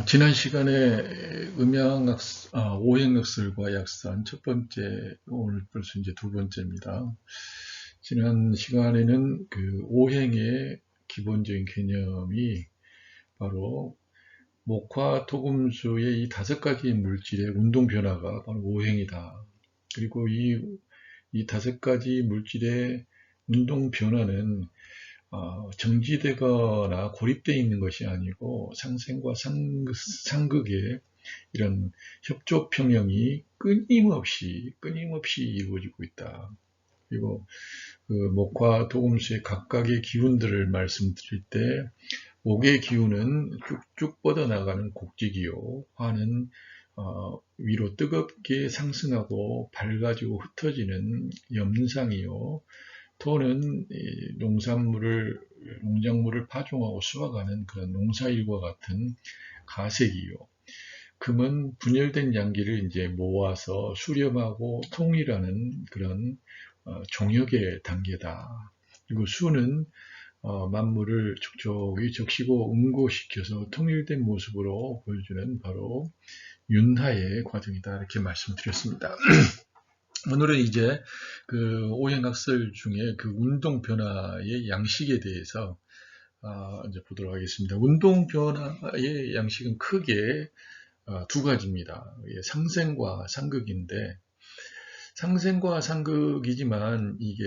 지난 시간에 오행학설과 약산 첫 번째, 오늘 벌써 이제 두 번째입니다. 지난 시간에는 그 오행의 기본적인 개념이 바로 목화, 토금수의 이 다섯 가지 물질의 운동 변화가 바로 오행이다. 그리고 이 다섯 가지 물질의 운동 변화는 정지되거나 고립되어 있는 것이 아니고 상생과 상극의 이런 협조 평형이 끊임없이 이루어지고 있다. 그리고 그 목화 토금수의 각각의 기운들을 말씀드릴 때 목의 기운은 쭉쭉 뻗어나가는 곡지기요. 화는 위로 뜨겁게 상승하고 밝아지고 흩어지는 염상이요. 토는 농작물을 파종하고 수확하는 그런 농사일과 같은 가색이요. 금은 분열된 양기를 이제 모아서 수렴하고 통일하는 그런 종역의 단계다. 그리고 수는 만물을 촉촉히 적시고 응고시켜서 통일된 모습으로 보여주는 바로 윤하의 과정이다. 이렇게 말씀드렸습니다. 오늘은 이제 그 오행학설 중에 그 운동 변화의 양식에 대해서 이제 보도록 하겠습니다. 운동 변화의 양식은 크게 두 가지입니다. 상생과 상극인데, 상생과 상극이지만 이게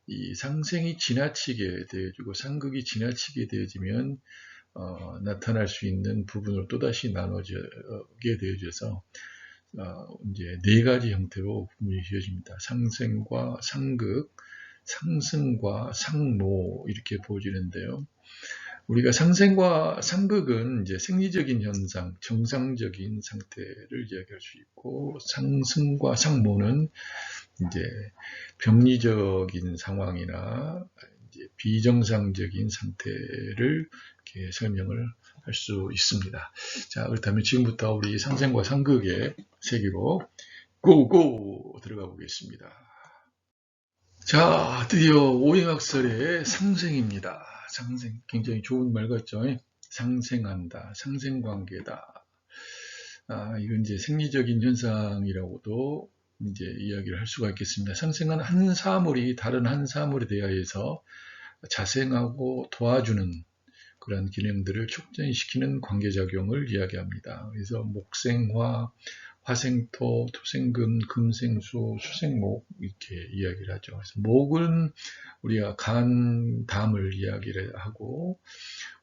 이 상생이 지나치게 되어지고 상극이 지나치게 되어지면 나타날 수 있는 부분으로 또다시 나눠지게 되어져서 이제 네 가지 형태로 구분이 되어집니다. 상생과 상극, 상승과 상노 이렇게 보여지는데요. 우리가 상생과 상극은 이제 생리적인 현상, 정상적인 상태를 이야기할 수 있고, 상승과 상모는 이제 병리적인 상황이나 이제 비정상적인 상태를 이렇게 설명을 할 수 있습니다. 자, 그렇다면 지금부터 우리 상생과 상극의 세계로 고고 들어가 보겠습니다. 자, 드디어 오행학설의 상생입니다. 상생, 굉장히 좋은 말 같죠? 상생한다, 상생관계다. 이건 이제 생리적인 현상이라고도 이제 이야기를 할 수가 있겠습니다. 상생은 한 사물이 다른 한 사물에 대하여서 자생하고 도와주는 그런 기능들을 촉진시키는 관계작용을 이야기합니다. 그래서 목생화, 화생토, 토생금, 금생수, 수생목 이렇게 이야기를 하죠. 그래서 목은 우리가 간, 담을 이야기를 하고,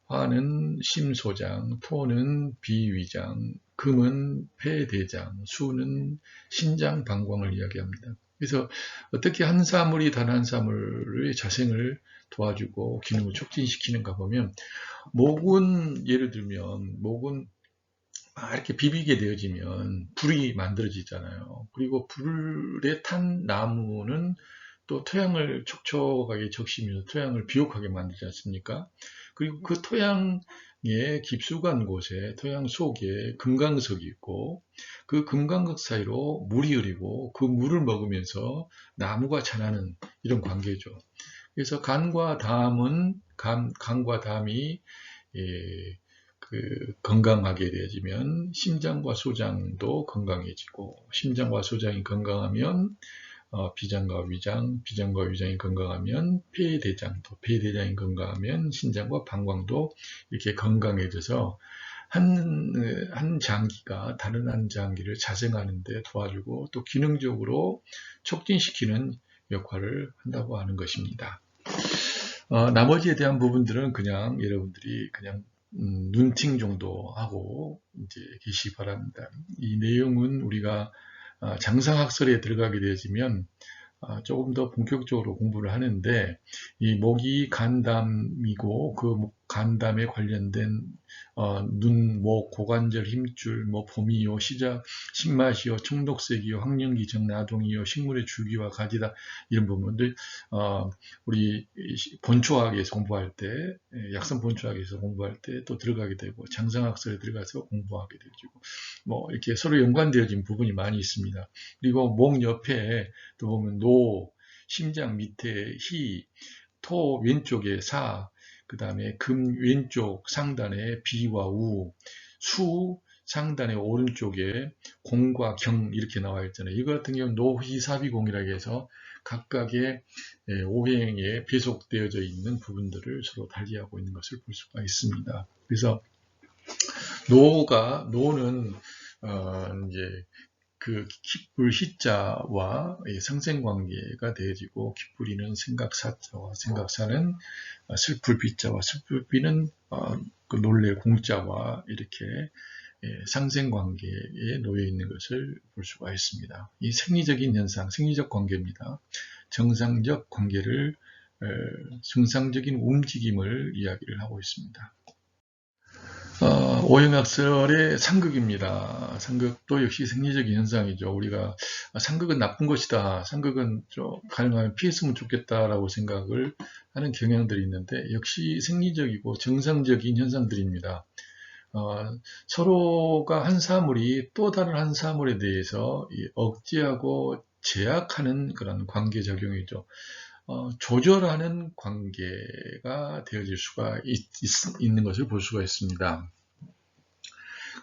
화는 심소장, 토는 비위장, 금은 폐대장, 수는 신장, 방광을 이야기합니다. 그래서 어떻게 한 사물이 단 한 사물의 자생을 도와주고 기능을 촉진시키는가 보면, 목은 예를 들면 목은 이렇게 비비게 되어지면 불이 만들어지잖아요. 그리고 불에 탄 나무는 또 토양을 촉촉하게 적시면서 토양을 비옥하게 만들지 않습니까? 그리고 그 토양의 깊숙한 곳에 토양 속에 금강석이 있고 그 금강석 사이로 물이 흐르고 그 물을 먹으면서 나무가 자라는 이런 관계죠. 그래서 간과 담이 예, 건강하게 되어지면 심장과 소장도 건강해지고 심장과 소장이 건강하면 비장과 위장이 건강하면 폐대장이 건강하면 신장과 방광도 이렇게 건강해져서 한 장기가 다른 한 장기를 자생하는 데 도와주고 또 기능적으로 촉진시키는 역할을 한다고 하는 것입니다. 나머지에 대한 부분들은 그냥 여러분들이 그냥 눈팅 정도 하고 이제 계시 바랍니다. 이 내용은 우리가 장상학설에 들어가게 되어지면 조금 더 본격적으로 공부를 하는데 이 목이 간담이고 그 간담에 관련된 눈, 목, 고관절, 힘줄, 봄이요, 신맛이요, 청독색이요, 황령기정, 나동이요, 식물의 줄기와 가지다 이런 부분들 우리 본초학에서 공부할 때 약선 본초학에서 공부할 때 또 들어가게 되고 장상학설에 들어가서 공부하게 되고 이렇게 서로 연관되어진 부분이 많이 있습니다. 그리고 목 옆에 또 보면 노, 심장 밑에 희, 토 왼쪽에 사, 그 다음에 금 왼쪽 상단에 비와 우, 수 상단의 오른쪽에 공과 경 이렇게 나와 있잖아요. 이거 같은 경우는 노희사비공이라고 해서 각각의 오행에 배속되어져 있는 부분들을 서로 달리하고 있는 것을 볼 수가 있습니다. 그래서 노는 이제 그 기쁠 희자와 상생관계가 되어지고, 기쁠이는 생각사자와 생각사는 슬플 비자와 슬플 비는 그 놀랄 공자와 이렇게 상생관계에 놓여 있는 것을 볼 수가 있습니다. 이 생리적인 현상, 생리적 관계입니다. 정상적 관계를 정상적인 움직임을 이야기를 하고 있습니다. 오행학설의 상극입니다. 상극도 역시 생리적인 현상이죠. 우리가 상극은 나쁜 것이다, 상극은 좀 가능하면 피했으면 좋겠다라고 생각을 하는 경향들이 있는데, 역시 생리적이고 정상적인 현상들입니다. 서로가 한 사물이 또 다른 한 사물에 대해서 억제하고 제약하는 그런 관계작용이죠. 조절하는 관계가 되어질 수가 있는 것을 볼 수가 있습니다.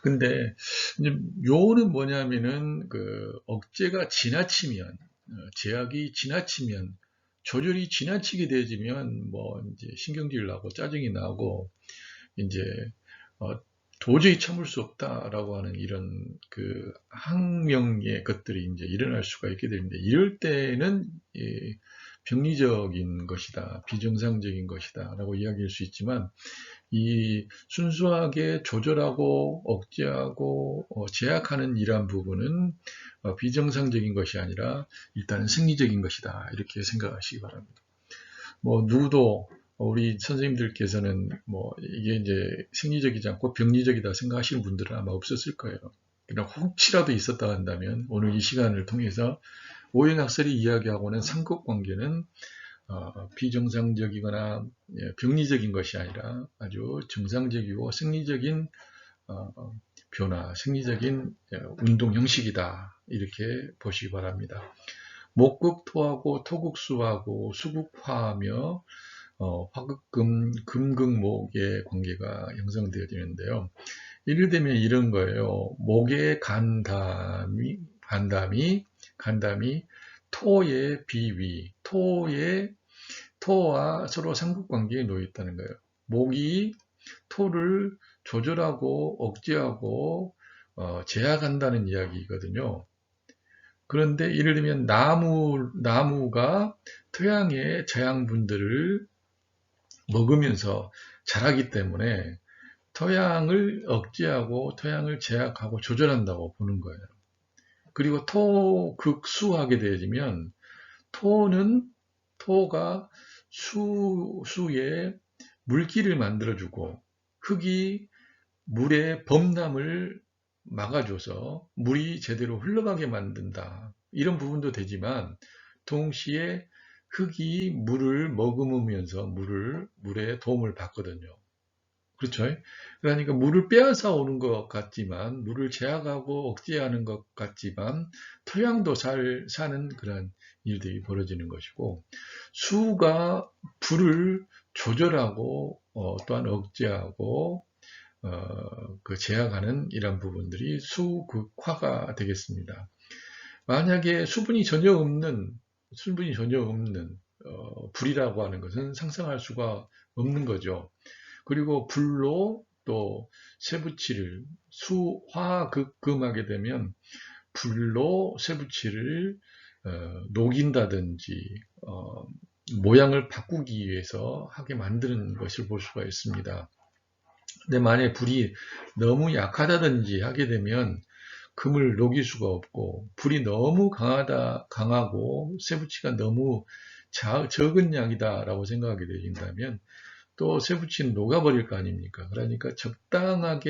근데 이제 요는 뭐냐면은 그 억제가 지나치면, 제약이 지나치면, 조절이 지나치게 되어지면 뭐 이제 신경질 나고 짜증이 나고 이제 도저히 참을 수 없다라고 하는 이런 그 항명의 것들이 이제 일어날 수가 있게 되는데, 이럴 때는 병리적인 것이다, 비정상적인 것이다 라고 이야기할 수 있지만, 이 순수하게 조절하고 억제하고 제약하는 이러한 부분은 비정상적인 것이 아니라 일단은 생리적인 것이다, 이렇게 생각하시기 바랍니다. 뭐 누구도 우리 선생님들께서는 뭐 이게 이제 생리적이지 않고 병리적이다 생각하시는 분들은 아마 없었을 거예요. 그러나 혹시라도 있었다 한다면 오늘 이 시간을 통해서 오행학설이 이야기하고는 상극관계는 비정상적이거나 병리적인 것이 아니라 아주 정상적이고 생리적인 변화, 생리적인 운동 형식이다, 이렇게 보시기 바랍니다. 목극토하고 토극수하고 수극화하며 화극금, 금극목의 관계가 형성되어지는데요. 예를 들면 이런 거예요. 목의 간담이 토의 비위, 토와 서로 상극관계에 놓여 있다는 거예요. 목이 토를 조절하고 억제하고 제약한다는 이야기거든요. 그런데 예를 들면 나무가 토양의 자양분들을 먹으면서 자라기 때문에 토양을 억제하고 토양을 제약하고 조절한다고 보는 거예요. 그리고 토극수하게 되어지면 토가 수에 물기를 만들어주고 흙이 물의 범람을 막아줘서 물이 제대로 흘러가게 만든다, 이런 부분도 되지만, 동시에 흙이 물을 머금으면서 물에 도움을 받거든요. 그렇죠? 그러니까 물을 빼앗아 오는 것 같지만, 물을 제약하고 억제하는 것 같지만 토양도 사는 그런 일들이 벌어지는 것이고, 수가 불을 조절하고 또한 억제하고 그 제약하는 이런 부분들이 수극화가 되겠습니다. 만약에 수분이 전혀 없는 불이라고 하는 것은 상상할 수가 없는 거죠. 그리고 불로 또 쇠붙이를 수화극금하게 되면 불로 쇠붙이를 녹인다든지 모양을 바꾸기 위해서 하게 만드는 것을 볼 수가 있습니다. 근데 만약에 불이 너무 약하다든지 하게 되면 금을 녹일 수가 없고, 불이 너무 강하고 쇠붙이가 너무 적은 양이다 라고 생각하게 되신다면 또 쇠붙이는 녹아버릴 거 아닙니까? 그러니까 적당한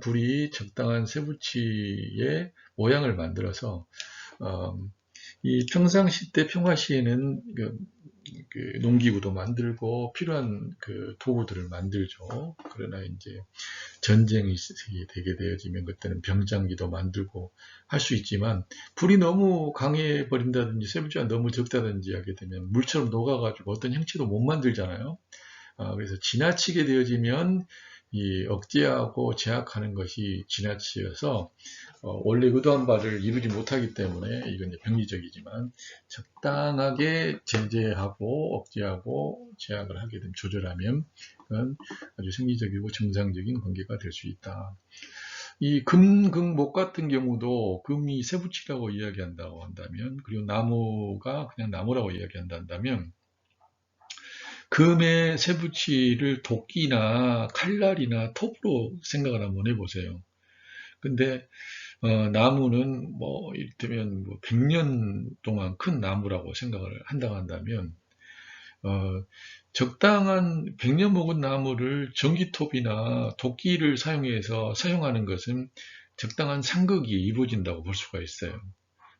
불이 적당한 쇠붙이의 모양을 만들어서 이 평상시 때 평화시에는 그 농기구도 만들고 필요한 그 도구들을 만들죠. 그러나 이제 전쟁이 되게 되어지면 그때는 병장기도 만들고 할 수 있지만, 불이 너무 강해 버린다든지 쇠붙이가 너무 적다든지 하게 되면 물처럼 녹아가지고 어떤 형체도 못 만들잖아요. 그래서 지나치게 되어지면 이 억제하고 제약하는 것이 지나치어서 원래 의도한 바를 이루지 못하기 때문에 이건 이제 병리적이지만 적당하게 제재하고 억제하고 제약을 하게 되면 조절하면 그건 아주 생리적이고 정상적인 관계가 될 수 있다. 이 금, 금, 목 같은 경우도 금이 쇠붙이라고 이야기한다고 한다면, 그리고 나무가 그냥 나무라고 이야기한다면, 금의 쇠붙이를 도끼나 칼날이나 톱으로 생각을 한번 해보세요. 근데 나무는 뭐 이를테면 뭐 100년 동안 큰 나무라고 생각을 한다고 한다면 어, 적당한 100년 먹은 나무를 전기톱이나 도끼를 사용해서 사용하는 것은 적당한 상극이 이루어진다고 볼 수가 있어요.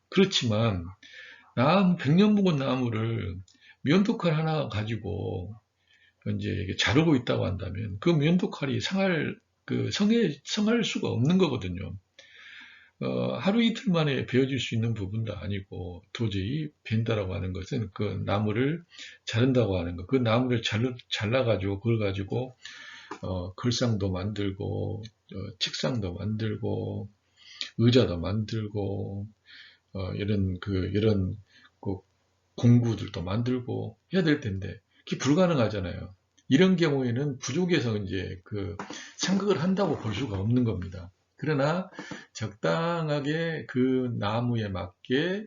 그렇지만 100년 묵은 나무를 면도칼 하나 가지고 이제 자르고 있다고 한다면 그 면도칼이 성할 수가 없는 거거든요. 하루 이틀 만에 베어질 수 있는 부분도 아니고 도저히 벤다라고 하는 것은 그 나무를 자른다고 하는 것, 그 나무를 잘라가지고 그걸 가지고 글상도 만들고 책상도 만들고 의자도 만들고 이런 그 공구들도 만들고 해야 될 텐데 그게 불가능하잖아요. 이런 경우에는 부족해서 이제 그 상극을 한다고 볼 수가 없는 겁니다. 그러나 적당하게 그 나무에 맞게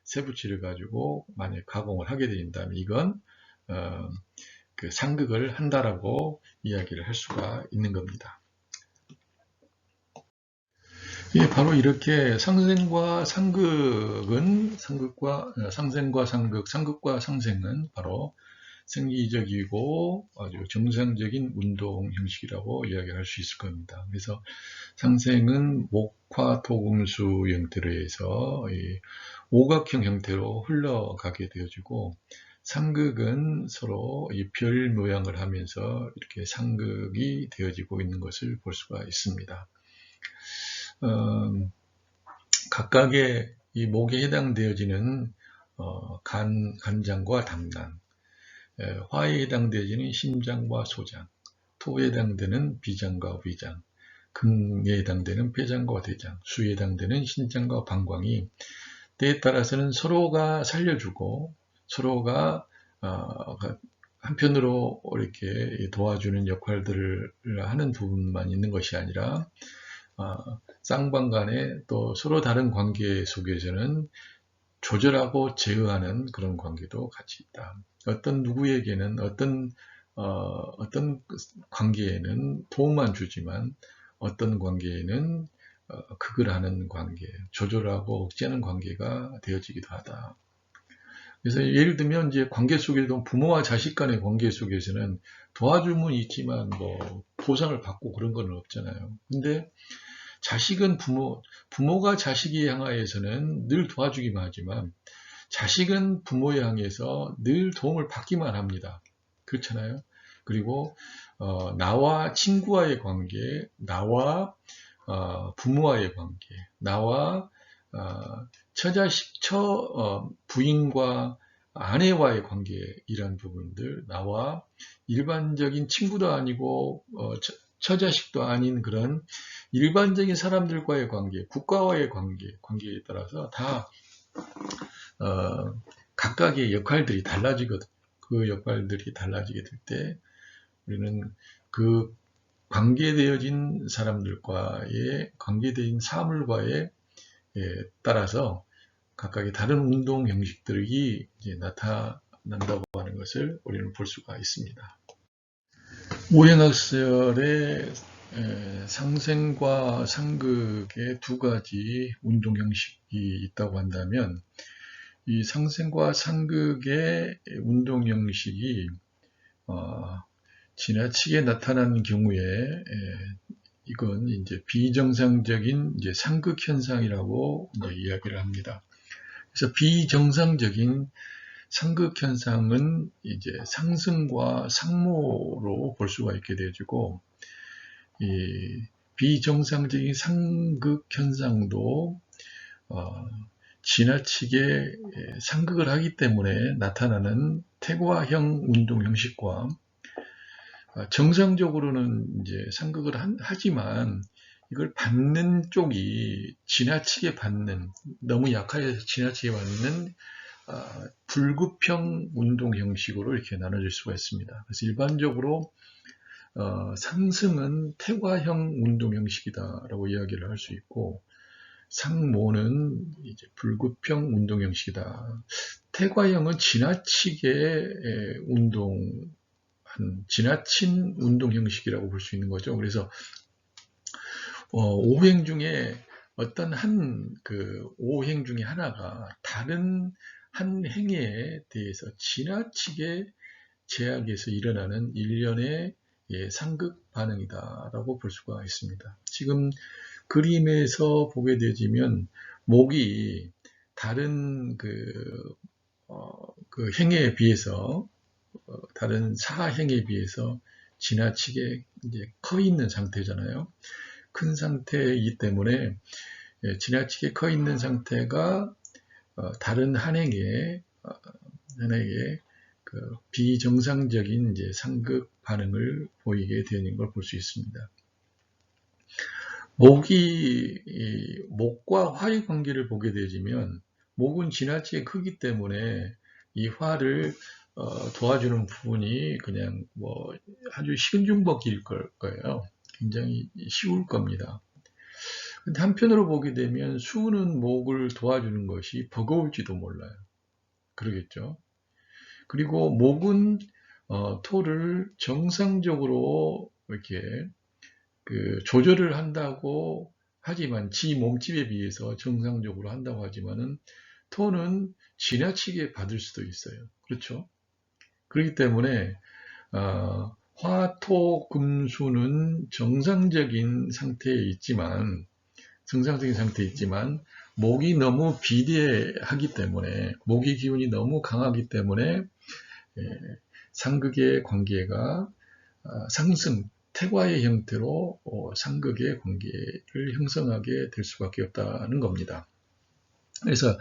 쇠붙이를 가지고 만약 가공을 하게 된다면 이건 어, 그 상극을 한다라고 이야기를 할 수가 있는 겁니다. 예, 바로 이렇게 상생과 상극은 상생과 상극, 상극과 상생은 바로 생리적이고 아주 정상적인 운동 형식이라고 이야기할 수 있을 겁니다. 그래서 상생은 목화 토금수 형태로 해서 이 오각형 형태로 흘러가게 되어지고 상극은 서로 이 별 모양을 하면서 이렇게 상극이 되어지고 있는 것을 볼 수가 있습니다. 각각의 이 목에 해당되어지는 간장과 담낭, 화에 해당되어지는 심장과 소장, 토에 해당되는 비장과 위장, 금에 해당되는 폐장과 대장, 수에 해당되는 신장과 방광이 때에 따라서는 서로가 살려주고 서로가 한편으로 이렇게 도와주는 역할들을 하는 부분만 있는 것이 아니라 쌍방간에 또 서로 다른 관계 속에서는 조절하고 제어하는 그런 관계도 같이 있다. 어떤 누구에게는 어떤 관계에는 도움만 주지만 어떤 관계에는 극을 하는 관계, 조절하고 억제하는 관계가 되어지기도 하다. 그래서 예를 들면 이제 관계 속에도 부모와 자식 간의 관계 속에서는 도와줌은 있지만 뭐 보상을 받고 그런 건 없잖아요. 근데 자식은 부모가 자식에 향하여서는 늘 도와주기만 하지만 자식은 부모에 향해서 늘 도움을 받기만 합니다. 그렇잖아요. 그리고 나와 친구와의 관계, 나와 부모와의 관계, 나와 부인과 아내와의 관계 이런 부분들, 나와 일반적인 친구도 아니고 처자식도 아닌 그런 일반적인 사람들과의 관계, 국가와의 관계에 따라서 다 각각의 역할들이 달라지거든. 그 역할들이 달라지게 될 때 우리는 그 관계되어진 사람들과의 관계되어진 사물과의 따라서 각각의 다른 운동 형식들이 이제 나타난다고 하는 것을 우리는 볼 수가 있습니다. 오행학설의 상생과 상극의 두 가지 운동 형식이 있다고 한다면 이 상생과 상극의 운동 형식이 지나치게 나타나는 경우에 이건 이제 비정상적인 이제 상극 현상이라고 이제 이야기를 합니다. 그래서 비정상적인 상극 현상은 이제 상승과 상모로 볼 수가 있게 되어지고 이 비정상적인 상극 현상도 지나치게 상극을 하기 때문에 나타나는 태과형 운동 형식과 정상적으로는 이제 상극을 하지만 이걸 받는 쪽이 지나치게 받는, 너무 약하게 지나치게 받는 불구평 운동 형식으로 이렇게 나눠질 수가 있습니다. 그래서 일반적으로 상승은 퇴과형 운동 형식이다라고 이야기를 할 수 있고, 상모는 이제 불구평 운동 형식이다. 퇴과형은 지나치게 지나친 운동 형식이라고 볼 수 있는 거죠. 그래서 오행 중에 어떤 오행 중에 하나가 다른 한 행위에 대해서 지나치게 제약에서 일어나는 일련의 상극 반응이다라고 볼 수가 있습니다. 지금 그림에서 보게 되지면 목이 다른 그 행위에 비해서 다른 사행에 비해서 지나치게 이제 커 있는 상태잖아요. 큰 상태이기 때문에 지나치게 커 있는 상태가 다른 한행에 비정상적인 이제 상극 반응을 보이게 되는 걸 볼 수 있습니다. 목과 화의 관계를 보게 되지면 목은 지나치게 크기 때문에 이 화를 도와주는 부분이 그냥 아주 식은죽먹기일 거예요. 굉장히 쉬울 겁니다. 근데 한편으로 보게 되면 수는 목을 도와주는 것이 버거울지도 몰라요. 그러겠죠. 그리고 목은 토를 정상적으로 이렇게 조절을 한다고 하지만 지 몸집에 비해서 정상적으로 한다고 하지만은 토는 지나치게 받을 수도 있어요. 그렇죠? 그렇기 때문에 화토금수는 정상적인 상태에 있지만 목이 너무 비대하기 때문에, 목의 기운이 너무 강하기 때문에 상극의 관계가 상승, 태과의 형태로 상극의 관계를 형성하게 될 수밖에 없다는 겁니다. 그래서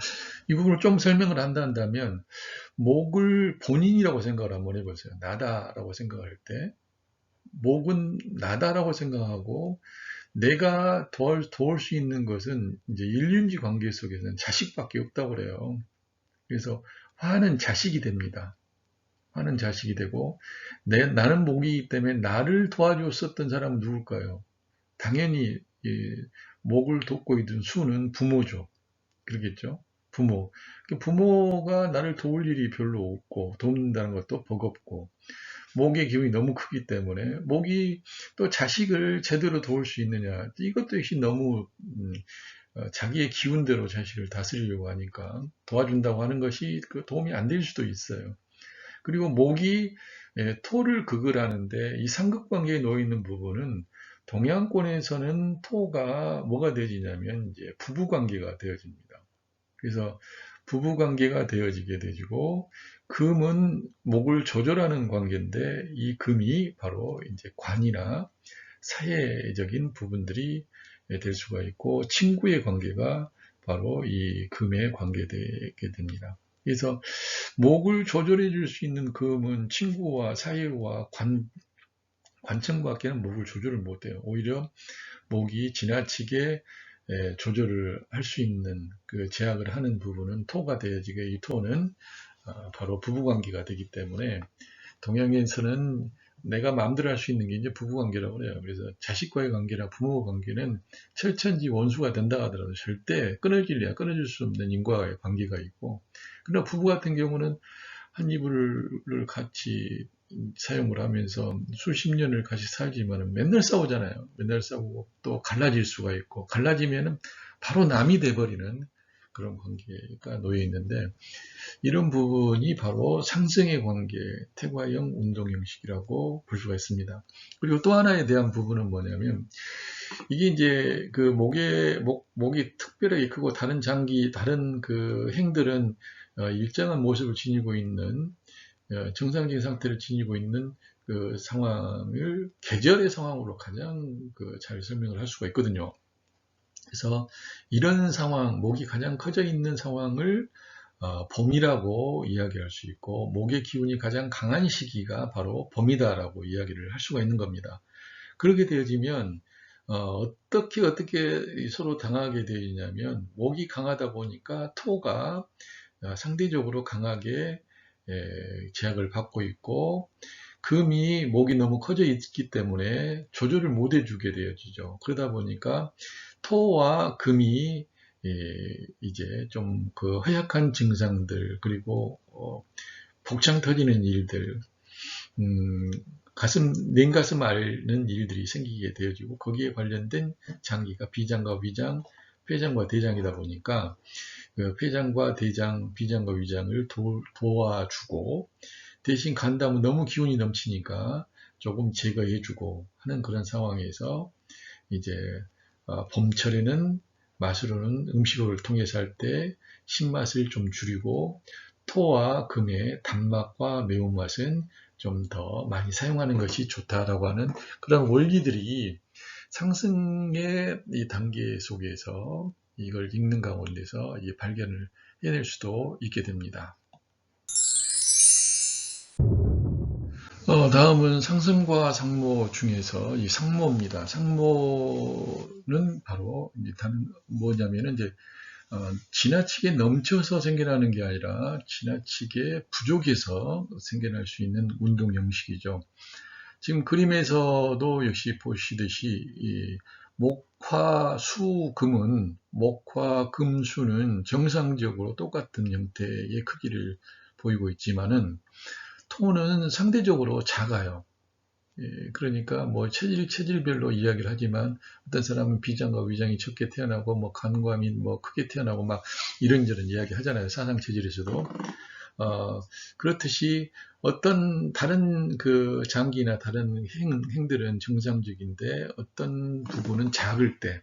이 부분을 좀 설명을 한다면 목을 본인이라고 생각을 한번 해보세요. 나다라고 생각할 때 목은 나다라고 생각하고 내가 도울 수 있는 것은 이제 일륜지 관계 속에서는 자식밖에 없다고 그래요. 그래서 화는 자식이 됩니다. 화는 자식이 되고 나는 목이기 때문에 나를 도와줬었던 사람은 누굴까요? 당연히 목을 돕고 있던 수는 부모죠. 그러겠죠? 부모가 나를 도울 일이 별로 없고 돕는다는 것도 버겁고 목의 기운이 너무 크기 때문에 목이 또 자식을 제대로 도울 수 있느냐, 이것도 역시 너무 자기의 기운대로 자식을 다스리려고 하니까 도와준다고 하는 것이 도움이 안 될 수도 있어요. 그리고 목이 토를 극을 하는데 이 삼극관계에 놓여 있는 부분은 동양권에서는 토가 뭐가 되지냐면 이제 부부관계가 되어집니다. 그래서 부부관계가 되어지게 되고 금은 목을 조절하는 관계인데 이 금이 바로 이제 관이나 사회적인 부분들이 될 수가 있고 친구의 관계가 바로 이 금에 관계되게 됩니다. 그래서 목을 조절해 줄 수 있는 금은 친구와 사회와 관청밖에는 목을 조절을 못해요. 오히려 목이 지나치게 조절을 할 수 있는 제약을 하는 부분은 토가 되어지게, 이 토는 바로 부부관계가 되기 때문에 동양에서는 내가 마음대로 할 수 있는 게 이제 부부관계라고 그래요. 그래서 자식과의 관계나 부모 관계는 철천지 원수가 된다 하더라도 절대 끊어질 수 없는 인과의 관계가 있고, 그러나 부부 같은 경우는 한 이불을 같이 사용을 하면서 수십 년을 같이 살지만 맨날 싸우잖아요. 맨날 싸우고 또 갈라질 수가 있고, 갈라지면은 바로 남이 돼버리는 그런 관계가 놓여 있는데, 이런 부분이 바로 상승의 관계, 태과형 운동 형식이라고 볼 수가 있습니다. 그리고 또 하나에 대한 부분은 뭐냐면, 이게 이제 목이 특별하게 크고 다른 행들은 일정한 모습을 지니고 있는, 정상적인 상태를 지니고 있는 그 상황을 계절의 상황으로 가장 잘 설명을 할 수가 있거든요. 그래서 이런 상황, 목이 가장 커져 있는 상황을 봄이라고 이야기할 수 있고, 목의 기운이 가장 강한 시기가 바로 봄이다라고 이야기를 할 수가 있는 겁니다. 그렇게 되어지면 어떻게 서로 당하게 되냐면, 목이 강하다 보니까 토가 상대적으로 강하게 제약을 받고 있고, 금이 목이 너무 커져 있기 때문에 조절을 못 해주게 되어지죠. 그러다 보니까 토와 금이 이제 좀 그 허약한 증상들, 그리고 복창 터지는 일들, 음, 냉가슴 앓는 일들이 생기게 되어지고, 거기에 관련된 장기가 비장과 위장, 폐장과 대장이다 보니까 그 폐장과 대장, 비장과 위장을 도와주고, 대신 간담은 너무 기운이 넘치니까 조금 제거해주고 하는 그런 상황에서 이제 봄철에는 맛으로는 음식을 통해서 할 때 신맛을 좀 줄이고, 토와 금의 단맛과 매운맛은 좀 더 많이 사용하는 것이 좋다라고 하는 그런 원리들이 상승의 이 단계 속에서 이걸 읽는 가운데서 이 발견을 해낼 수도 있게 됩니다. 다음은 상승과 상모 중에서 이 상모입니다. 상모는 바로 일단 뭐냐면은 이제 지나치게 넘쳐서 생겨나는 게 아니라 지나치게 부족해서 생겨날 수 있는 운동 형식이죠. 지금 그림에서도 역시 보시듯이 이 목화, 수, 금은 목화, 금, 수는 정상적으로 똑같은 형태의 크기를 보이고 있지만은 토는 상대적으로 작아요. 그러니까 뭐 체질별로 이야기를 하지만 어떤 사람은 비장과 위장이 적게 태어나고 뭐 간과 뭐 크게 태어나고 막 이런저런 이야기 하잖아요. 사상 체질에서도. 그렇듯이 어떤 다른 그 장기나 다른 행들은 정상적인데 어떤 부분은 작을 때,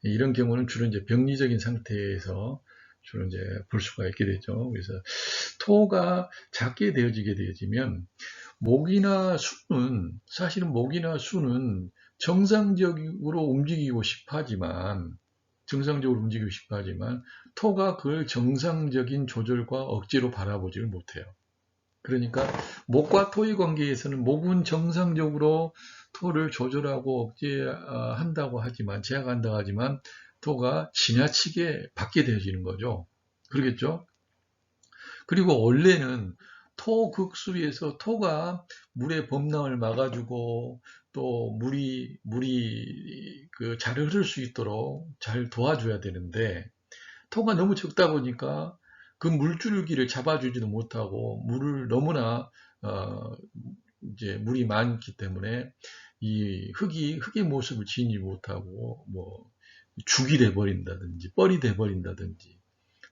이런 경우는 주로 이제 병리적인 상태에서 주로 이제 볼 수가 있게 되죠. 그래서 토가 작게 되어지면 사실은 목이나 수는 정상적으로 움직이고 싶어 하지만 토가 그걸 정상적인 조절과 억제로 바라보지를 못해요. 그러니까 목과 토의 관계에서는 목은 정상적으로 토를 조절하고 억제한다고 하지만, 제약한다고 하지만 토가 지나치게 받게 되어지는 거죠. 그러겠죠? 그리고 원래는 토극수에서 토가 물의 범람을 막아주고 또 물이 잘 흐를 수 있도록 잘 도와줘야 되는데, 토가 너무 적다 보니까 그 물줄기를 잡아주지도 못하고 물을 너무나 이제 물이 많기 때문에 이 흙의 모습을 지니지 못하고 뭐 죽이 돼 버린다든지 뻘이 돼 버린다든지,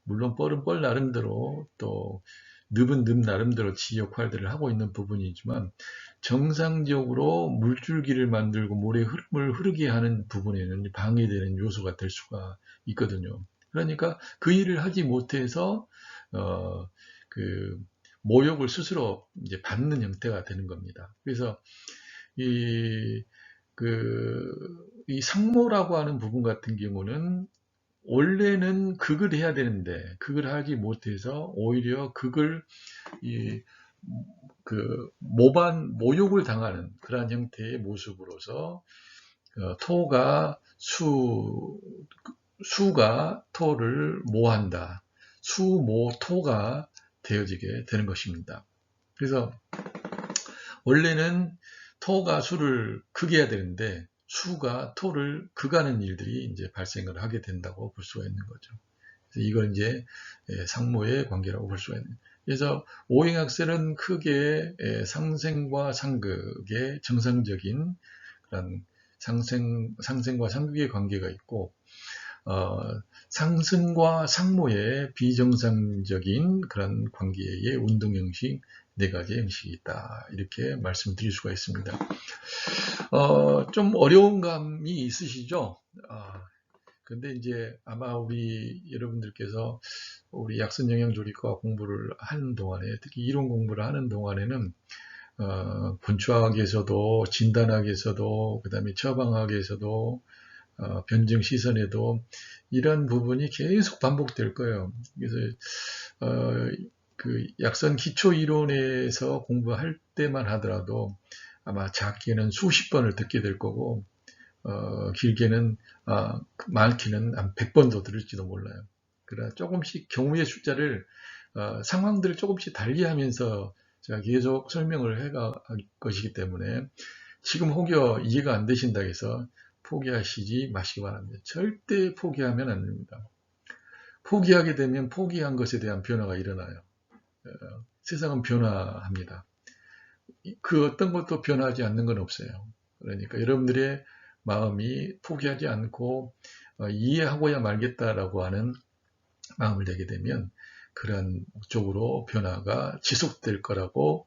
물론 뻘은 뻘 나름대로 또 늪은 늪 나름대로 지 역할들을 하고 있는 부분이지만, 정상적으로 물줄기를 만들고 물의 흐름을 흐르게 하는 부분에는 방해되는 요소가 될 수가 있거든요. 그러니까 그 일을 하지 못해서 그 모욕을 스스로 이제 받는 형태가 되는 겁니다. 그래서 이, 이 상모라고 하는 부분 같은 경우는 원래는 극을 해야 되는데 극을 하지 못해서 오히려 극을 이, 모욕을 당하는 그러한 형태의 모습으로서 토가 수가 토를 모한다. 수모토가 되어지게 되는 것입니다. 그래서 원래는 토가 수를 극해야 되는데 수가 토를 극하는 일들이 이제 발생을 하게 된다고 볼 수가 있는 거죠. 그래서 이걸 이제 상모의 관계라고 볼 수가 있는. 그래서 오행학설은 크게 상생과 상극의 정상적인 그런 상생과 상극의 관계가 있고, 상승과 상모의 비정상적인 그런 관계의 운동 형식 네 가지 형식이 있다. 이렇게 말씀드릴 수가 있습니다. 좀 어려운 감이 있으시죠? 근데 이제 아마 우리 여러분들께서 우리 약선영양조리과 공부를 하는 동안에, 특히 이론 공부를 하는 동안에는 본초학에서도 진단학에서도 그다음에 처방학에서도 변증 시선에도 이런 부분이 계속 반복될 거예요. 그래서 그 약선 기초 이론에서 공부할 때만 하더라도 아마 작게는 수십 번을 듣게 될 거고, 길게는, 많게는 한 100번도 들을지도 몰라요. 그러나 조금씩 경우의 숫자를, 상황들을 조금씩 달리하면서 제가 계속 설명을 해갈 것이기 때문에 지금 혹여 이해가 안 되신다 해서 포기하시지 마시기 바랍니다. 절대 포기하면 안 됩니다. 포기하게 되면 포기한 것에 대한 변화가 일어나요. 세상은 변화합니다. 그 어떤 것도 변하지 않는 건 없어요. 그러니까 여러분들의 마음이 포기하지 않고 이해하고야 말겠다라고 하는 마음을 내게 되면 그런 쪽으로 변화가 지속될 거라고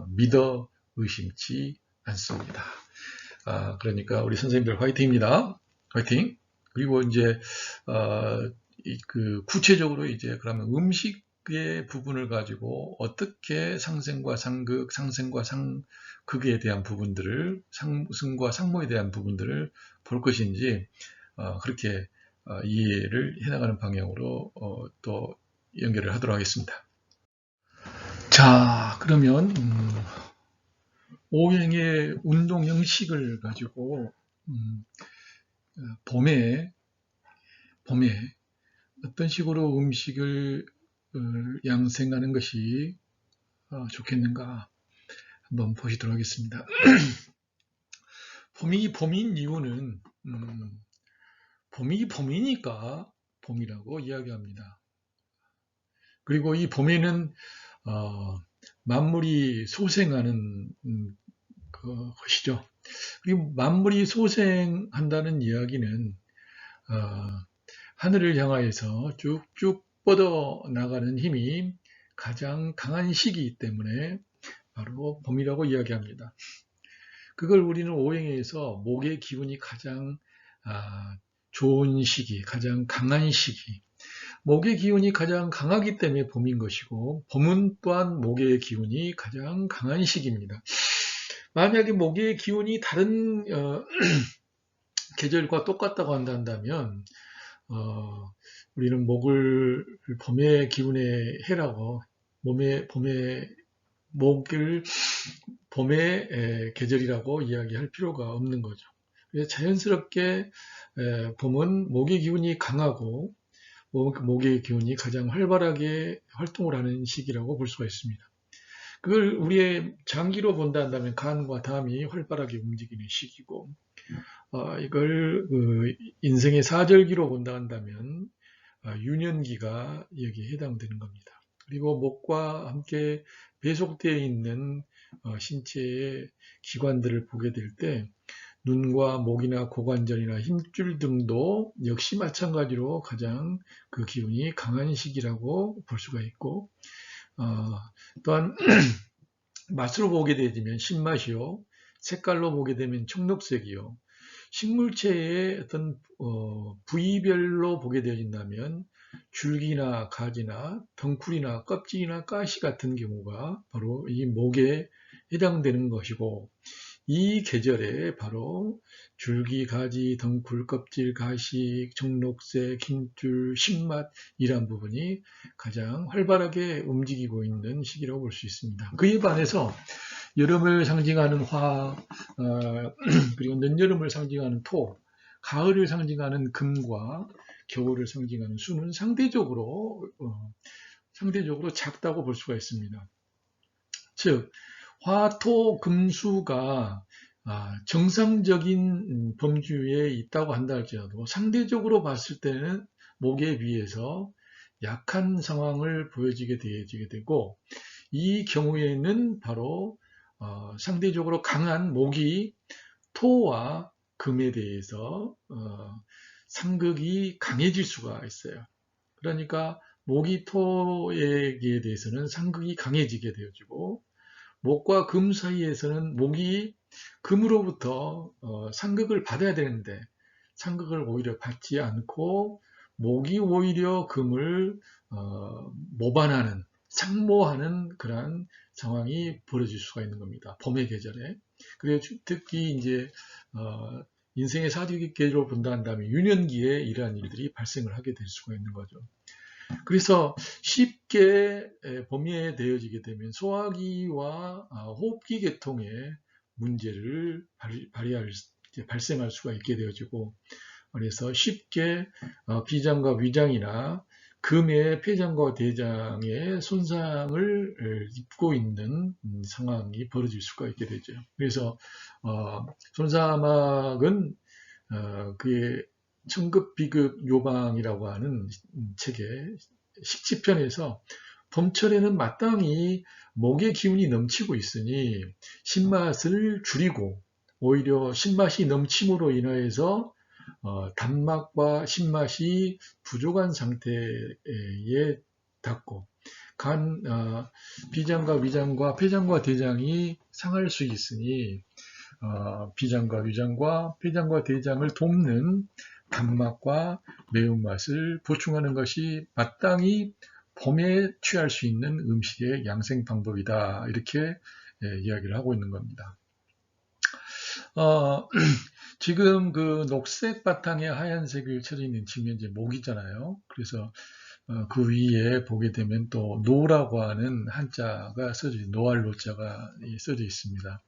믿어 의심치 않습니다. 그러니까 우리 선생님들 화이팅입니다. 화이팅! 그리고 이제 그 구체적으로 이제 그러면 음식의 부분을 가지고 어떻게 상생과 상극, 상생과 상극에 대한 부분들을, 상승과 상모에 대한 부분들을 볼 것인지 그렇게 이해를 해나가는 방향으로 또 연결을 하도록 하겠습니다. 자, 그러면 오행의 운동 형식을 가지고 봄에 어떤 식으로 음식을 양생하는 것이 좋겠는가 한번 보시도록 하겠습니다. 봄이 봄인 이유는 봄이 봄이니까 봄이라고 이야기합니다. 그리고 이 봄에는 만물이 소생하는 것이죠. 그리고 만물이 소생한다는 이야기는 하늘을 향하여서 쭉쭉 뻗어 나가는 힘이 가장 강한 시기이기 때문에 바로 봄이라고 이야기합니다. 그걸 우리는 오행에서 목의 기운이 가장 좋은 시기, 가장 강한 시기, 목의 기운이 가장 강하기 때문에 봄인 것이고, 봄은 또한 목의 기운이 가장 강한 시기입니다. 만약에 목의 기운이 다른 계절과 똑같다고 한다면 우리는 목을 봄의 기운의 해라고, 목을 봄의 계절이라고 이야기할 필요가 없는 거죠. 그래서 자연스럽게 봄은 목의 기운이 강하고 목의 기운이 가장 활발하게 활동을 하는 시기라고 볼 수가 있습니다. 그걸 우리의 장기로 본다면 간과 담이 활발하게 움직이는 시기고, 이걸 인생의 사절기로 본다면 유년기가 여기에 해당되는 겁니다. 그리고 목과 함께 배속되어 있는 신체의 기관들을 보게 될 때 눈과 목이나 고관절이나 힘줄 등도 역시 마찬가지로 가장 그 기운이 강한 시기라고 볼 수가 있고, 또한 맛으로 보게 되면 신맛이요, 색깔로 보게 되면 청록색이요, 식물체의 어떤 부위별로 보게 되어진다면 줄기나 가지나 덩쿨이나 껍질이나 가시 같은 경우가 바로 이 목에 해당되는 것이고, 이 계절에 바로 줄기, 가지, 덩쿨, 껍질, 가시, 청록색, 힘줄, 신맛 이런 부분이 가장 활발하게 움직이고 있는 시기라고 볼 수 있습니다. 그에 반해서 여름을 상징하는 화, 그리고 늦여름을 상징하는 토, 가을을 상징하는 금과 겨울을 상징하는 수는 상대적으로 작다고 볼 수가 있습니다. 즉 화, 토, 금, 수가 정상적인 범주에 있다고 한다 할지라도 상대적으로 봤을 때는 목에 비해서 약한 상황을 보여지게 되고, 이 경우에는 바로 상대적으로 강한 목이 토와 금에 대해서 상극이 강해질 수가 있어요. 그러니까 목이 토에 대해서는 상극이 강해지게 되어지고, 목과 금 사이에서는 목이 금으로부터 상극을 받아야 되는데 상극을 오히려 받지 않고 목이 오히려 금을 모반하는, 상모하는 그러한 상황이 벌어질 수가 있는 겁니다. 봄의 계절에. 그래서 특히 이제 인생의 사주기 계절로 본다 한다면 유년기에 이러한 일들이 발생을 하게 될 수가 있는 거죠. 그래서 쉽게 범위되어지게 되면 소화기와 호흡기 계통의 문제를 발생할 수가 있게 되어지고, 그래서 쉽게 비장과 위장이나 금의 폐장과 대장의 손상을 입고 있는 상황이 벌어질 수가 있게 되죠. 그래서 손사막은 그의 청급 비급 요방이라고 하는 책의 식지편에서 봄철에는 마땅히 목의 기운이 넘치고 있으니 신맛을 줄이고, 오히려 신맛이 넘침으로 인하여서 단맛과 신맛이 부족한 상태에 닿고 비장과 위장과 폐장과 대장이 상할 수 있으니 비장과 위장과 폐장과 대장을 돕는 단맛과 매운맛을 보충하는 것이 마땅히 봄에 취할 수 있는 음식의 양생 방법이다. 이렇게 이야기를 하고 있는 겁니다. 지금 그 녹색 바탕에 하얀색을 쳐져 있는 측면이 이제 목이잖아요. 그래서 그 위에 보게 되면 또 노라고 하는 한자가 노알노자가 써져 있습니다.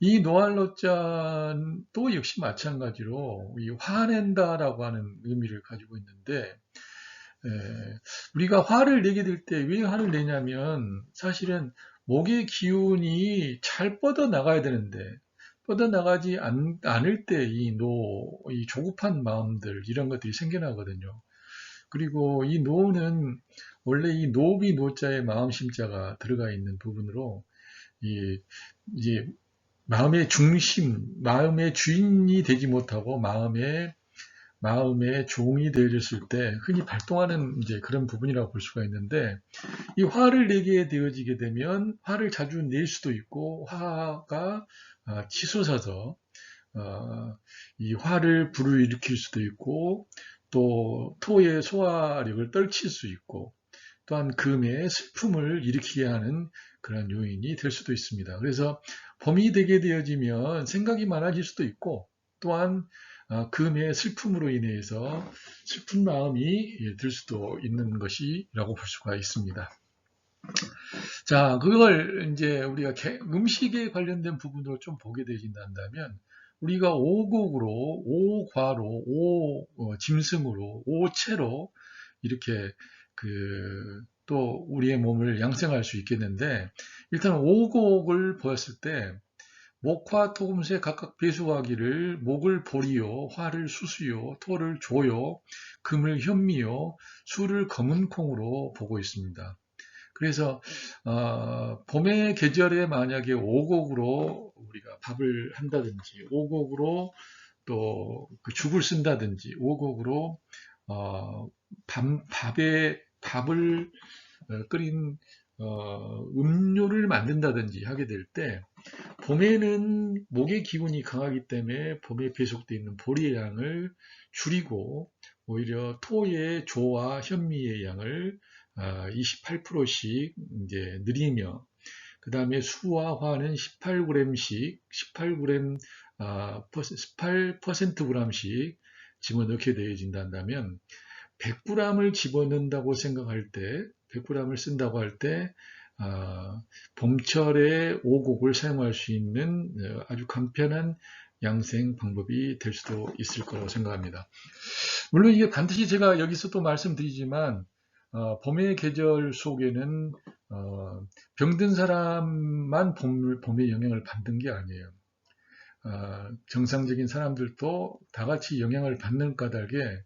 이 노알노자도 역시 마찬가지로 이 화낸다라고 하는 의미를 가지고 있는데, 우리가 화를 내게 될 때 왜 화를 내냐면 사실은 목의 기운이 잘 뻗어 나가야 되는데 뻗어나가지 않을 때 이 조급한 마음들, 이런 것들이 생겨나거든요. 그리고 이 노는 원래 이 노비 노자에 마음심자가 들어가 있는 부분으로 이제 마음의 중심, 마음의 주인이 되지 못하고 마음의 종이 되어졌을 때 흔히 발동하는 이제 그런 부분이라고 볼 수가 있는데, 이 화를 내게 되어지게 되면 화를 자주 낼 수도 있고, 화가 치솟아서 이 화를 불러일으킬 수도 있고, 또 토의 소화력을 떨칠 수 있고, 또한 금의 슬픔을 일으키게 하는 그런 요인이 될 수도 있습니다. 그래서 봄이 되게 되어지면 생각이 많아질 수도 있고, 또한 금의 슬픔으로 인해서 슬픈 마음이 들 수도 있는 것이라고 볼 수가 있습니다. 자, 그걸 이제 우리가 음식에 관련된 부분으로 좀 보게 되진다면, 우리가 오곡으로, 오과로, 짐승으로, 오체로 이렇게 또 우리의 몸을 양성할 수 있겠는데, 일단 오곡을 보았을 때 목화 토금수에 각각 배수하기를 목을 보리요, 화를 수수요, 토를 조요, 금을 현미요, 수를 검은콩으로 보고 있습니다. 그래서 봄의 계절에 만약에 오곡으로 우리가 밥을 한다든지, 오곡으로 또 죽을 쓴다든지, 오곡으로 밥을 끓인 음료를 만든다든지 하게 될 때, 봄에는 목의 기운이 강하기 때문에 봄에 배속되어 있는 보리의 양을 줄이고, 오히려 토의 조와 현미의 양을 28%씩 이제 늘리며, 그 다음에 수와 화는 18g씩, 18g, 18%g씩 집어넣게 되어진다면, 100g을 집어넣는다고 생각할 때, 100g을 쓴다고 할 때, 봄철에 오곡을 사용할 수 있는 아주 간편한 양생 방법이 될 수도 있을 거라고 생각합니다. 물론 이게 반드시 제가 여기서 또 말씀드리지만, 봄의 계절 속에는 병든 사람만 봄의 영향을 받는 게 아니에요. 정상적인 사람들도 다 같이 영향을 받는 까닭에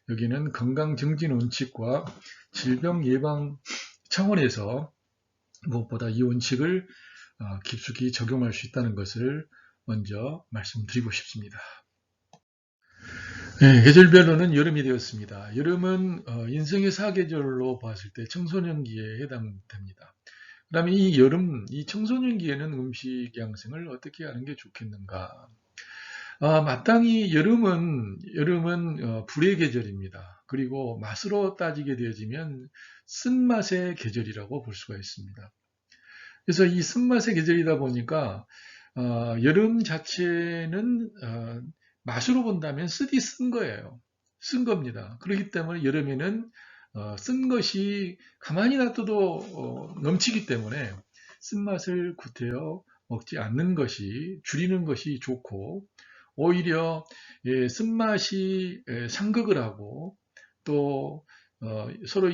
여기는 건강 증진 원칙과 질병 예방 차원에서 무엇보다 이 원칙을 깊숙이 적용할 수 있다는 것을 먼저 말씀드리고 싶습니다. 네, 계절별로는 여름이 되었습니다. 여름은 인생의 사계절로 봤을 때 청소년기에 해당됩니다. 그 다음에 이 청소년기에는 음식 양생을 어떻게 하는 게 좋겠는가? 마땅히 여름은 불의 계절입니다. 그리고 맛으로 따지게 되어지면 쓴맛의 계절이라고 볼 수가 있습니다. 그래서 이 쓴맛의 계절이다 보니까 여름 자체는 맛으로 본다면 쓴 거예요. 쓴 겁니다. 그렇기 때문에 여름에는 쓴 것이 가만히 놔둬도 넘치기 때문에 쓴맛을 구태여 먹지 않는 것이, 줄이는 것이 좋고, 오히려 쓴맛이 상극을 하고 또 서로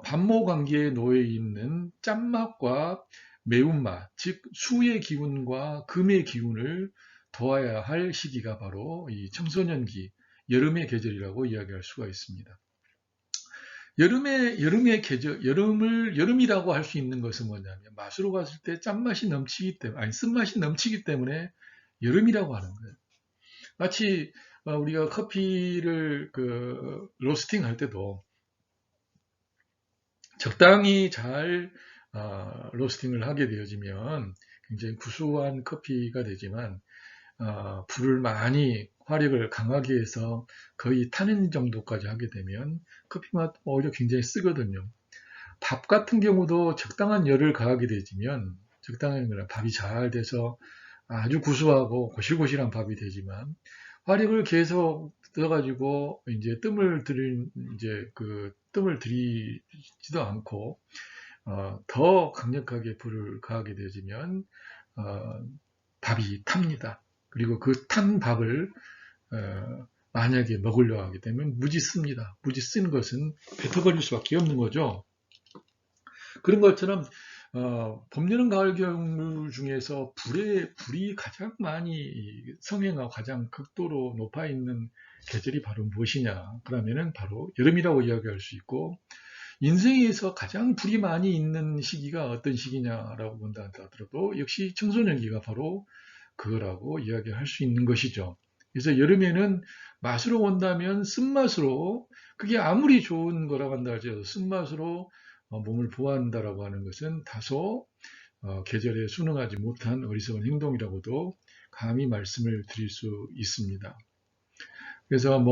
반모 관계에 놓여 있는 짠맛과 매운맛, 즉 수의 기운과 금의 기운을 도와야 할 시기가 바로 이 청소년기, 여름의 계절이라고 이야기할 수가 있습니다. 여름의 계절, 여름이라고 할 수 있는 것은 뭐냐면, 맛으로 봤을 때 짠맛이 넘치기 때문에, 아니, 쓴맛이 넘치기 때문에 여름이라고 하는 거예요. 마치 우리가 커피를 로스팅 할 때도 적당히 잘 로스팅을 하게 되어지면 굉장히 구수한 커피가 되지만, 불을 많이 화력을 강하게 해서 거의 타는 정도까지 하게 되면 커피 맛 오히려 굉장히 쓰거든요. 밥 같은 경우도 적당한 열을 가하게 되지면, 적당한 밥이 잘 돼서 아주 구수하고 고실고실한 밥이 되지만, 화력을 계속 떠가지고 이제 뜸을 들이지도 않고 더 강력하게 불을 가하게 되어지면 밥이 탑니다. 그리고 그 탄 밥을 만약에 먹으려 하게 되면 무지 씁니다. 무지 쓴 것은 뱉어버릴 수밖에 없는 거죠. 그런 것처럼 봄, 여름, 가을, 겨울 중에서 불이 가장 많이 성행하고 가장 극도로 높아 있는 계절이 바로 무엇이냐? 그러면은 바로 여름이라고 이야기할 수 있고, 인생에서 가장 불이 많이 있는 시기가 어떤 시기냐라고 본다 하더라도 역시 청소년기가 바로 그거라고 이야기할 수 있는 것이죠. 그래서 여름에는 맛으로 본다면 쓴맛으로, 그게 아무리 좋은 거라고 한다 할지라도 쓴맛으로 몸을 보호한다라고 하는 것은 다소 계절에 순응하지 못한 어리석은 행동이라고도 감히 말씀을 드릴 수 있습니다. 그래서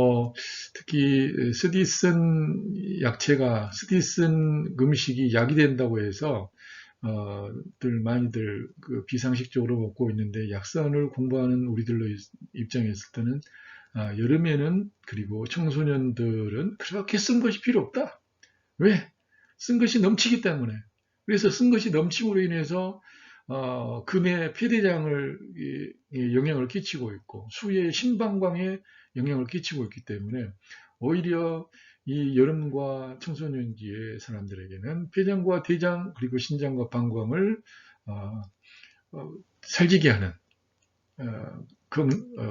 특히 쓰디쓴 약체가, 쓰디쓴 음식이 약이 된다고 해서 많이들 비상식적으로 먹고 있는데, 약선을 공부하는 우리들로 입장했을 때는 여름에는, 그리고 청소년들은 그렇게 쓴 것이 필요 없다. 왜? 쓴 것이 넘치기 때문에. 그래서 쓴 것이 넘침으로 인해서 금의 폐대장을 영향을 끼치고 있고, 수의 심방광에 영향을 끼치고 있기 때문에 오히려 이 여름과 청소년기의 사람들에게는 폐장과 대장, 그리고 신장과 방광을 살지게 하는,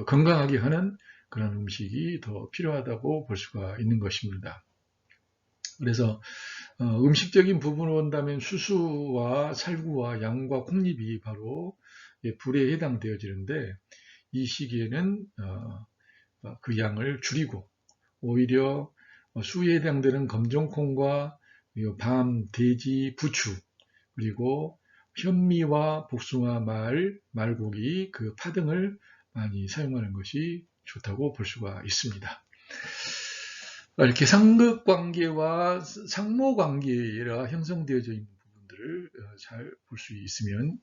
건강하게 하는 그런 음식이 더 필요하다고 볼 수가 있는 것입니다. 그래서 음식적인 부분으로 본다면 수수와 살구와 양과 콩잎이 바로 불에 해당되어지는데, 이 시기에는 그 양을 줄이고 오히려 수에 해당되는 검정콩과 밤, 돼지, 부추, 그리고 현미와 복숭아, 말고기, 그 파 등을 많이 사용하는 것이 좋다고 볼 수가 있습니다. 이렇게 상극관계와 상모관계가 형성되어져 있는 부분들을 잘 볼 수 있으면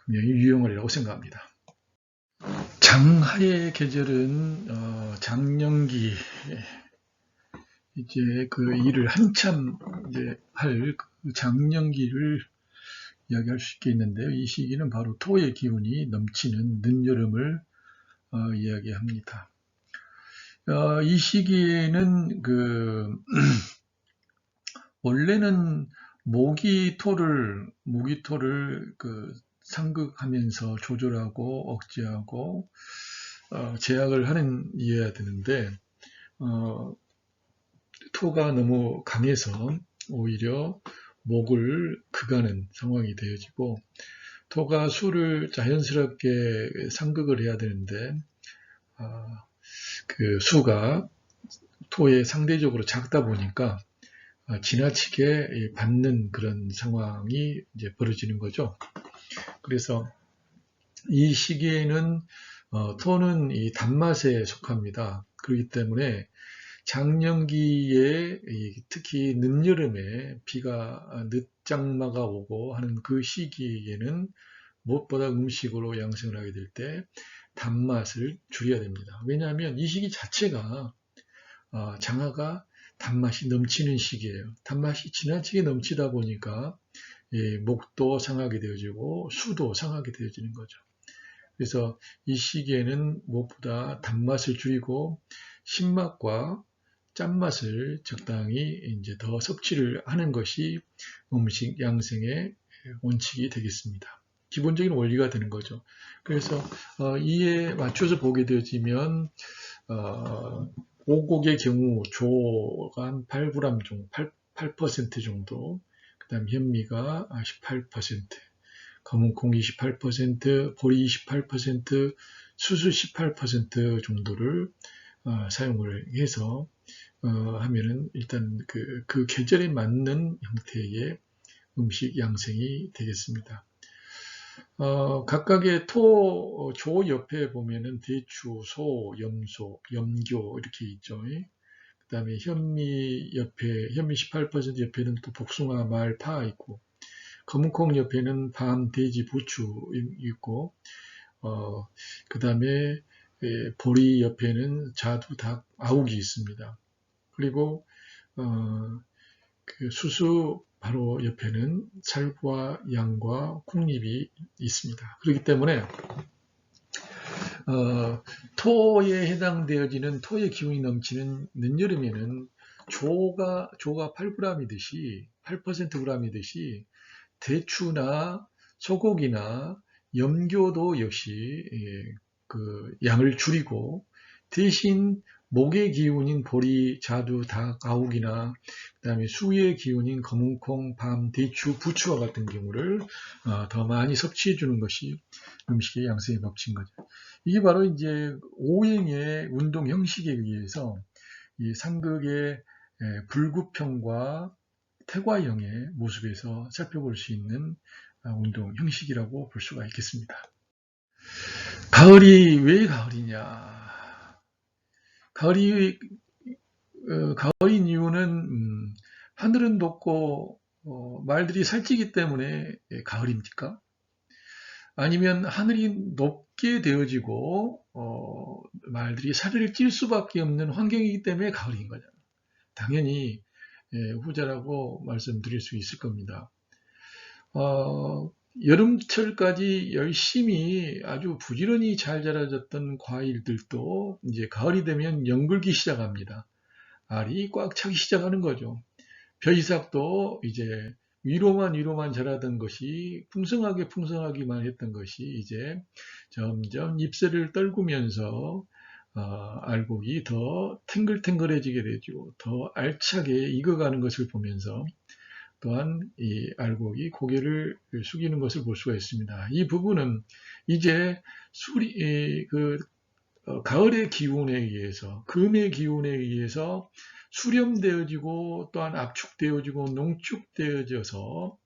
굉장히 유용하리라고 생각합니다. 장하의 계절은 장년기, 이제 그 일을 한참 이제 할 그 장년기를 이야기할 수 있겠는데요. 이 시기는 바로 토의 기운이 넘치는 늦여름을 이야기합니다. 이 시기에는 원래는 모기토를 상극하면서 조절하고 억제하고 제약을 해야 되는데, 토가 너무 강해서 오히려 목을 금하는 상황이 되어지고, 토가 수를 자연스럽게 상극을 해야 되는데 그 수가 토에 상대적으로 작다 보니까 지나치게 받는 그런 상황이 이제 벌어지는 거죠. 그래서 이 시기에는 토는 이 단맛에 속합니다. 그렇기 때문에 장년기에 특히 늦여름에 비가 늦장마가 오고 하는 그 시기에는 무엇보다 음식으로 양식을 하게 될 때 단맛을 줄여야 됩니다. 왜냐하면 이 시기 자체가 장하가 단맛이 넘치는 시기예요. 단맛이 지나치게 넘치다 보니까 목도 상하게 되어지고 수도 상하게 되어지는 거죠. 그래서 이 시기에는 무엇보다 단맛을 줄이고 신맛과 짠맛을 적당히 이제 더 섭취를 하는 것이 음식 양생의 원칙이 되겠습니다. 기본적인 원리가 되는 거죠. 그래서 이에 맞춰서 보게 되어지면 오곡의 경우 조가 한 8g 정도, 8% 정도, 그 다음 현미가 18%, 검은콩 28%, 보리 28%, 수수 18% 정도를 사용을 해서 하면은 일단 그 계절에 맞는 형태의 음식 양생이 되겠습니다. 각각의 조 옆에 보면은 대추, 소, 염소, 염교 이렇게 있죠. 그 다음에 현미 옆에, 현미 18% 옆에는 또 복숭아, 말, 파 있고, 검은콩 옆에는 밤, 돼지, 부추 있고, 그 다음에 보리 옆에는 자두, 닭, 아욱이 있습니다. 그리고 그 수수 바로 옆에는 쌀과 양과 콩잎이 있습니다. 그렇기 때문에 토에 해당되어지는 토의 기운이 넘치는 늦여름에는 조가 8g이듯이 8%g이듯이 대추나 소고기나 염교도 역시 그 양을 줄이고 대신 목의 기운인 보리, 자두, 닭, 아욱이나 그다음에 수의 기운인 검은콩, 밤, 대추, 부추와 같은 경우를 더 많이 섭취해 주는 것이 음식의 양성의 법칙인 거죠. 이게 바로 이제 오행의 운동 형식에 의해서 이 삼극의 불구평과 태과형의 모습에서 살펴볼 수 있는 운동 형식이라고 볼 수가 있겠습니다. 가을이 왜 가을이냐? 가을인 이유는 하늘은 높고 말들이 살찌기 때문에 가을입니까? 아니면 하늘이 높게 되어지고 말들이 살을 찔 수밖에 없는 환경이기 때문에 가을인 거잖아요. 당연히 후자라고 말씀드릴 수 있을 겁니다. 여름철까지 열심히 아주 부지런히 잘 자라졌던 과일들도 이제 가을이 되면 연글기 시작합니다. 알이 꽉 차기 시작하는 거죠. 벼이삭도 이제 위로만 자라던 것이 풍성하기만 했던 것이 이제 점점 잎새를 떨구면서 알곡이 더 탱글탱글해지게 되죠. 더 알차게 익어가는 것을 보면서 또한 이 알곡이 고개를 숙이는 것을 볼 수가 있습니다. 이 부분은 이제 가을의 기운에 의해서, 금의 기운에 의해서 수렴되어지고 또한 압축되어지고 농축되어져서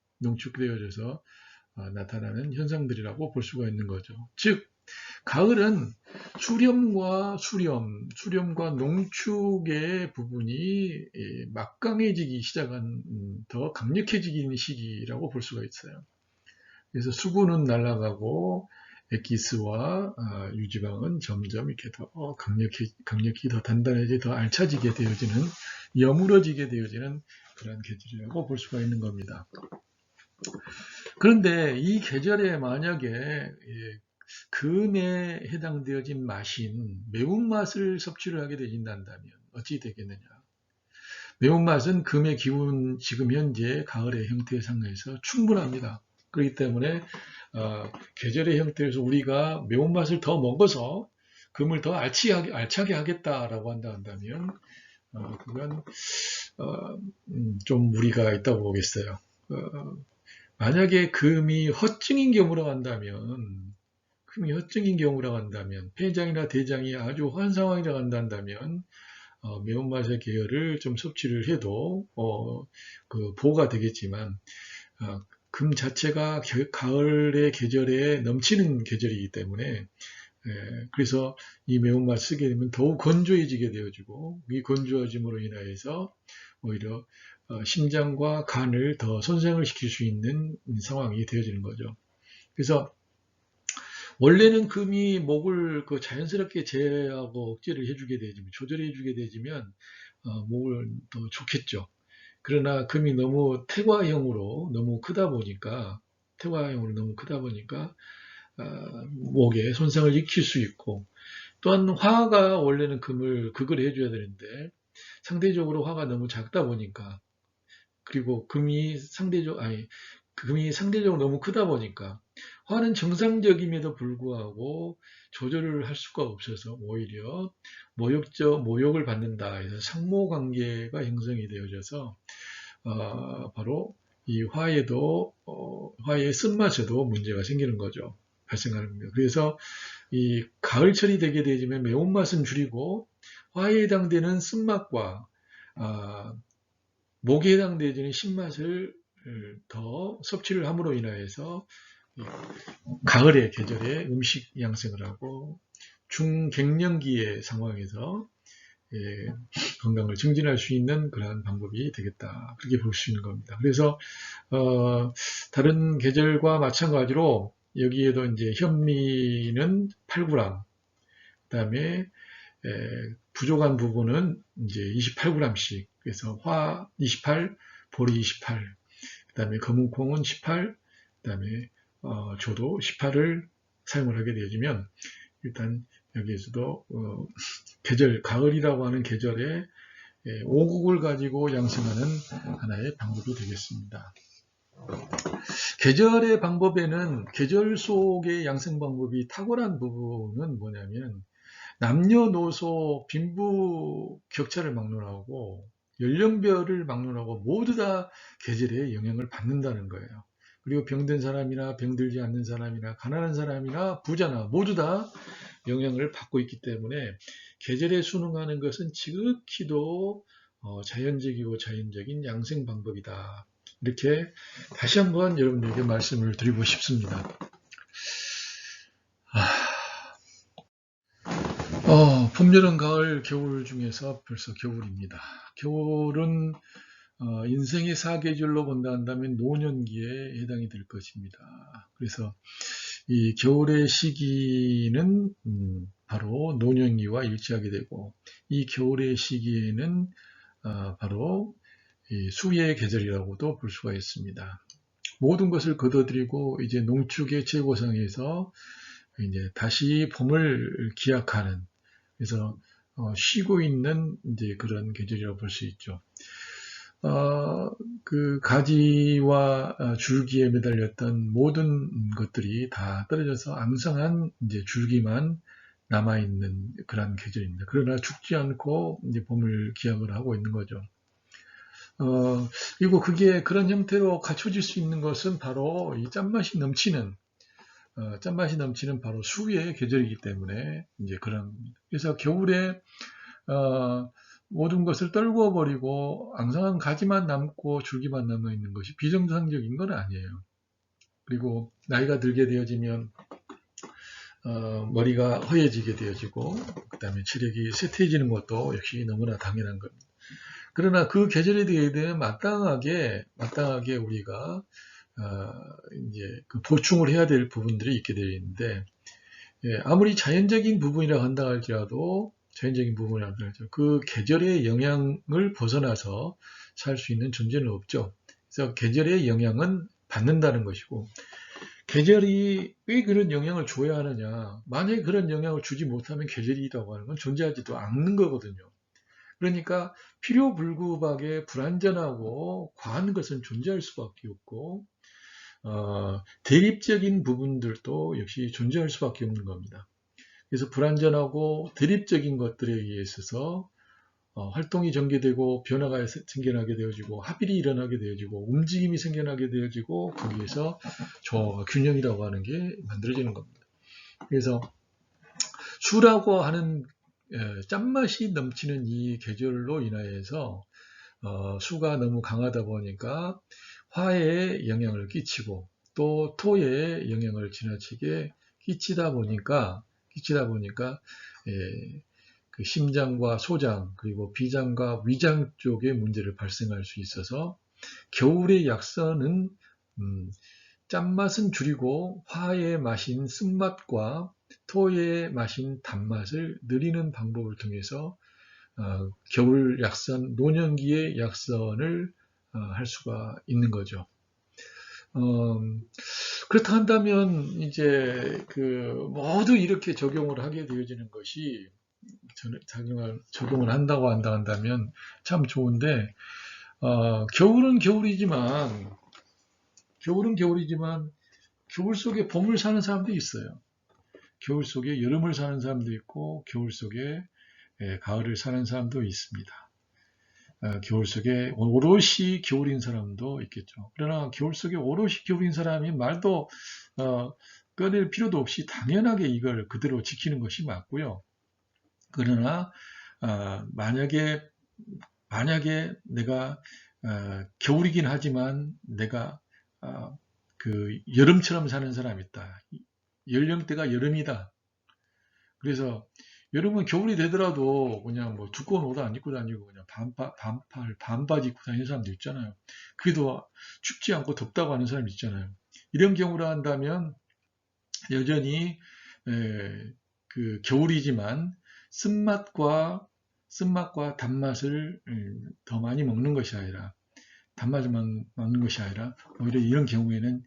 나타나는 현상들이라고 볼 수가 있는 거죠. 즉 가을은 수렴과 농축의 부분이 막강해지기 시작한 더 강력해지는 시기라고 볼 수가 있어요. 그래서 수분은 날아가고 엑기스와 유지방은 점점 이렇게 더 강력히 더 단단해지게 더 알차지게 되어지는 여물어지게 되어지는 그런 계절이라고 볼 수가 있는 겁니다. 그런데 이 계절에 만약에 금에 해당되어진 맛인 매운맛을 섭취를 하게 되신다면 어찌 되겠느냐. 매운맛은 금의 기운 지금 현재 가을의 형태 상에서 충분합니다. 그렇기 때문에 계절의 형태에서 우리가 매운맛을 더 먹어서 금을 더 알차게 하겠다라고 한다면 그건 좀 무리가 있다고 보겠어요. 만약에 금이 헛증인 경우라고 한다면 폐장이나 대장이 아주 환상하게 한다면 매운맛의 계열을 좀 섭취를 해도 보호가 되겠지만 금 자체가 가을의 계절에 넘치는 계절이기 때문에 그래서 이 매운맛 쓰게 되면 더욱 건조해지게 되어지고 이 건조해짐으로 인하여서 오히려 심장과 간을 더 손상을 시킬 수 있는 상황이 되어지는 거죠. 그래서 원래는 금이 목을 자연스럽게 제어하고 억제를 해주게 되지만 조절해 주게 되지만 목을 더 좋겠죠. 그러나 금이 너무 태과형으로 너무 크다 보니까 목에 손상을 익힐 수 있고, 또한 화가 원래는 금을 극을 해줘야 되는데 상대적으로 화가 너무 작다 보니까, 그리고 금이 상대적으로 너무 크다 보니까 화는 정상적임에도 불구하고 조절을 할 수가 없어서 오히려 모욕을 받는다 해서 상모 관계가 형성이 되어져서 바로 이 화의 쓴맛에도 문제가 생기는 거죠. 발생하는 겁니다. 그래서 이 가을철이 되게 되지만 매운맛은 줄이고 화에 해당되는 쓴맛과 목에 해당되는 신맛을 더 섭취를 함으로 인하여서 가을의 계절에 음식 양생을 하고 중갱년기의 상황에서 건강을 증진할 수 있는 그러한 방법이 되겠다. 그렇게 볼 수 있는 겁니다. 그래서 다른 계절과 마찬가지로 여기에도 이제 현미는 8g, 그다음에 부족한 부분은 이제 28g씩, 그래서 화 28, 보리 28, 그다음에 검은콩은 18, 그다음에 조도 18을 사용을 하게 되어지면 일단 여기에서도 가을이라고 하는 계절에 오곡을 가지고 양성하는 하나의 방법이 되겠습니다. 계절의 방법에는 계절 속의 양성 방법이 탁월한 부분은 뭐냐면 남녀노소 빈부 격차를 막론하고 연령별을 막론하고 모두 다 계절에 영향을 받는다는 거예요. 그리고 병든 사람이나 병들지 않는 사람이나 가난한 사람이나 부자나 모두 다 영향을 받고 있기 때문에 계절에 순응하는 것은 지극히도 자연적이고 자연적인 양생 방법이다. 이렇게 다시 한번 여러분들에게 말씀을 드리고 싶습니다. 봄, 여름, 가을, 겨울 중에서 벌써 겨울입니다. 겨울은 인생의 사계절로 본다 한다면 노년기에 해당이 될 것입니다. 그래서 이 겨울의 시기는 바로 노년기와 일치하게 되고, 이 겨울의 시기에는 바로 이 수의 계절이라고도 볼 수가 있습니다. 모든 것을 거둬들이고 이제 농축의 최고상에서 이제 다시 봄을 기약하는, 그래서 쉬고 있는 이제 그런 계절이라고 볼 수 있죠. 그 가지와 줄기에 매달렸던 모든 것들이 다 떨어져서 앙상한 이제 줄기만 남아있는 그런 계절입니다. 그러나 죽지 않고 이제 봄을 기약을 하고 있는 거죠. 그리고 그게 그런 형태로 갖춰질 수 있는 것은 바로 이 짠맛이 넘치는 바로 수의 계절이기 때문에 이제 그래서 겨울에 모든 것을 떨구어 버리고 앙상한 가지만 남고 줄기만 남아 있는 것이 비정상적인 건 아니에요. 그리고 나이가 들게 되어지면 머리가 허해지게 되어지고, 그 다음에 체력이 쇠퇴해지는 것도 역시 너무나 당연한 겁니다. 그러나 그 계절에 대해 마땅하게 우리가 이제 그 보충을 해야 될 부분들이 있게 되어 있는데, 아무리 자연적인 부분이라 한다 할지라도 그 계절의 영향을 벗어나서 살 수 있는 존재는 없죠. 그래서 계절의 영향은 받는다는 것이고, 계절이 왜 그런 영향을 줘야 하느냐, 만약에 그런 영향을 주지 못하면 계절이라고 하는 건 존재하지도 않는 거거든요. 그러니까 필요불급하게 불완전하고 과한 것은 존재할 수밖에 없고, 대립적인 부분들도 역시 존재할 수밖에 없는 겁니다. 그래서 불완전하고 대립적인 것들에 의해서 활동이 전개되고 변화가 생겨나게 되어지고 합일이 일어나게 되어지고 움직임이 생겨나게 되어지고 거기에서 조화와 균형이라고 하는 게 만들어지는 겁니다. 그래서 수라고 하는 짠맛이 넘치는 이 계절로 인하여서 수가 너무 강하다 보니까 화에 영향을 끼치고 또 토에 영향을 지나치게 끼치다 보니까 그 심장과 소장 그리고 비장과 위장 쪽에 문제를 발생할 수 있어서 겨울의 약선은 짠맛은 줄이고 화의 마신 쓴맛과 토의 마신 단맛을 늘리는 방법을 통해서 겨울 약선, 노년기의 약선을 할 수가 있는 거죠. 그렇다 한다면 이제 모두 이렇게 적용을 하게 되어지는 것이 적용을 한다고 한다면 참 좋은데 겨울은 겨울이지만 겨울 속에 봄을 사는 사람도 있어요. 겨울 속에 여름을 사는 사람도 있고 겨울 속에 가을을 사는 사람도 있습니다. 겨울 속에 오롯이 겨울인 사람도 있겠죠. 그러나 겨울 속에 오롯이 겨울인 사람이 말도 꺼낼 필요도 없이 당연하게 이걸 그대로 지키는 것이 맞고요. 그러나 만약에 내가 겨울이긴 하지만 내가 여름처럼 사는 사람이 있다. 연령대가 여름이다. 그래서 여름은 겨울이 되더라도 그냥 뭐 두꺼운 옷 안 입고 다니고 그냥 반팔, 반바지 입고 다니는 사람도 있잖아요. 그래도 춥지 않고 덥다고 하는 사람이 있잖아요. 이런 경우라 한다면 여전히 겨울이지만 쓴맛과 단맛을 더 많이 먹는 것이 아니라 단맛을 먹는 것이 아니라 오히려 이런 경우에는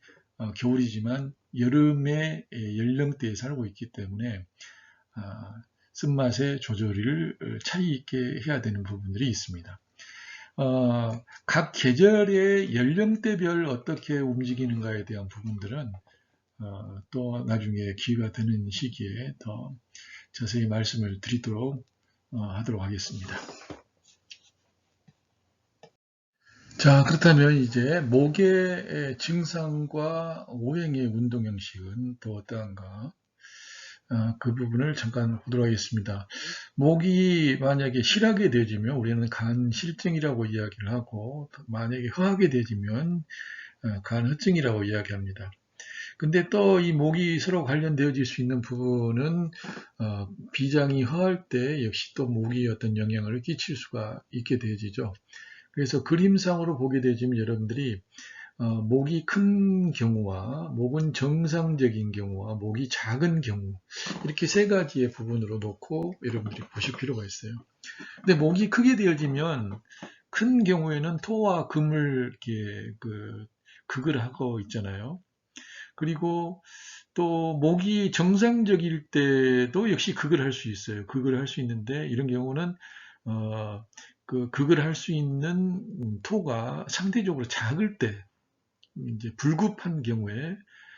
겨울이지만 여름의 연령대에 살고 있기 때문에 쓴맛의 조절을 차이 있게 해야 되는 부분들이 있습니다. 각 계절의 연령대별 어떻게 움직이는가에 대한 부분들은 또 나중에 기회가 되는 시기에 더 자세히 말씀을 드리도록 하도록 하겠습니다. 자, 그렇다면 이제 목의 증상과 오행의 운동 형식은 또 어떠한가? 그 부분을 잠깐 보도록 하겠습니다. 목이 만약에 실하게 되어지면 우리는 간실증이라고 이야기를 하고, 만약에 허하게 되어지면 간허증이라고 이야기합니다. 근데 또 이 목이 서로 관련되어질 수 있는 부분은 비장이 허할 때 역시 또 목이 어떤 영향을 끼칠 수가 있게 되어지죠. 그래서 그림상으로 보게 되지만 여러분들이 목이 큰 경우와 목은 정상적인 경우와 목이 작은 경우 이렇게 세 가지의 부분으로 놓고 여러분들이 보실 필요가 있어요. 근데 목이 크게 되어지면 큰 경우에는 토와 금을 이렇게 극을 하고 있잖아요. 그리고 또 목이 정상적일 때도 역시 극을 할 수 있어요. 극을 할 수 있는데 이런 경우는 극을 할 수 있는 토가 상대적으로 작을 때 이제 불급한 경우에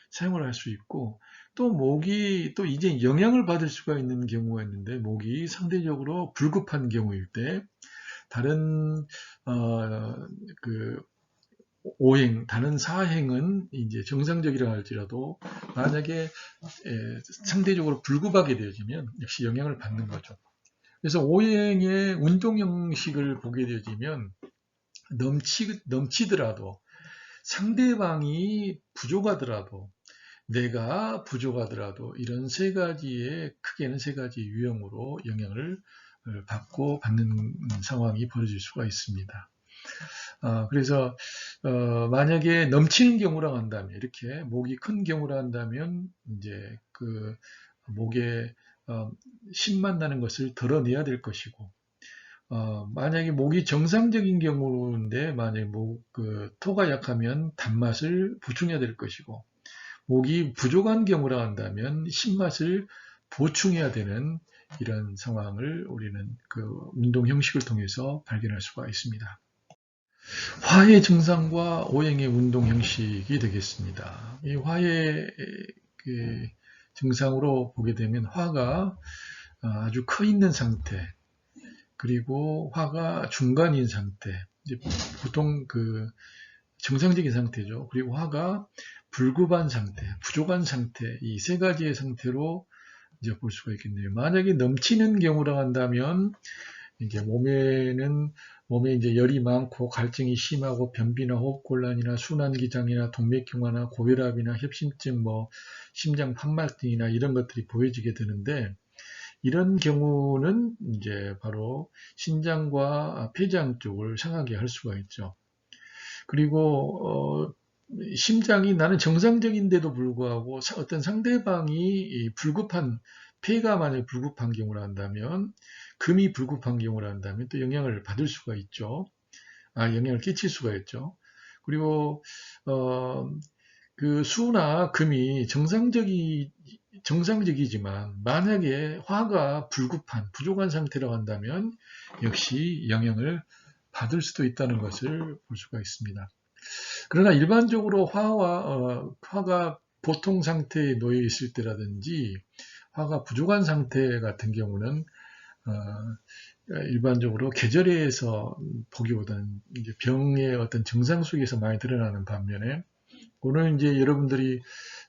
사용을 할 수 있고 또 목이 또 이제 영향을 받을 수가 있는 경우가 있는데 목이 상대적으로 불급한 경우일 때 다른 다른 사행은 이제 정상적이라 할지라도 만약에 상대적으로 불급하게 되어지면 역시 영향을 받는 거죠. 그래서 오행의 운동 형식을 보게 되어지면 넘치더라도 상대방이 부족하더라도 내가 부족하더라도 이런 세 가지의 크게는 세 가지 유형으로 영향을 받는 상황이 벌어질 수가 있습니다. 그래서 만약에 넘치는 경우라 한다면 이렇게 목이 큰 경우라 한다면 이제 목에 신만 나는 것을 덜어내야 될 것이고 만약에 목이 정상적인 경우인데 만약에 토가 약하면 단맛을 보충해야 될 것이고 목이 부족한 경우라 한다면 신맛을 보충해야 되는 이런 상황을 우리는 운동 형식을 통해서 발견할 수가 있습니다. 화의 증상과 오행의 운동 형식이 되겠습니다. 이 화의 증상으로 보게 되면 화가 아주 커 있는 상태, 그리고 화가 중간인 상태, 보통 정상적인 상태죠. 그리고 화가 불급한 상태, 부족한 상태, 이 세 가지의 상태로 이제 볼 수가 있겠네요. 만약에 넘치는 경우라 한다면 이제 몸에 이제 열이 많고 갈증이 심하고 변비나 호흡곤란이나 순환기장이나 동맥경화나 고혈압이나 협심증, 심장 판막 등이나 이런 것들이 보여지게 되는데 이런 경우는 이제 바로 신장과 폐장 쪽을 상하게 할 수가 있죠. 그리고 심장이 나는 정상적인데도 불구하고 어떤 상대방이 불급한 폐가 만약에 불급한 경우라 한다면, 금이 불급한 경우라 한다면 또 영향을 받을 수가 있죠. 영향을 끼칠 수가 있죠. 그리고 그 수나 금이 정상적이지만 만약에 화가 불급한 부족한 상태라고 한다면 역시 영향을 받을 수도 있다는 것을 볼 수가 있습니다. 그러나 일반적으로 화가 보통 상태에 놓여 있을 때라든지 화가 부족한 상태 같은 경우는 일반적으로 계절에서 보기보다는 이제 병의 어떤 증상 속에서 많이 드러나는 반면에, 오늘 이제 여러분들이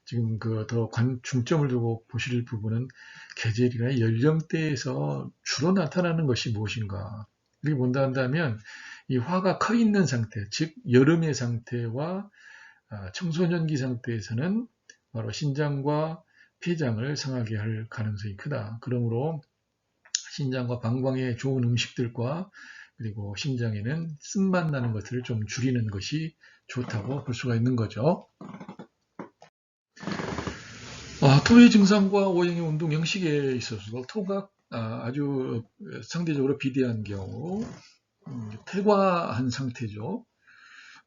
지금 더 중점을 두고 보실 부분은 계절이나 연령대에서 주로 나타나는 것이 무엇인가. 이렇게 본다 한다면 이 화가 커 있는 상태, 즉 여름의 상태와 청소년기 상태에서는 바로 신장과 폐장을 상하게 할 가능성이 크다. 그러므로 신장과 방광에 좋은 음식들과 그리고 신장에는 쓴맛 나는 것들을 좀 줄이는 것이 좋다고 볼 수가 있는 거죠. 토의 증상과 오행의 운동 형식에 있어서도 토가 아주 상대적으로 비대한 경우, 퇴과한 상태죠.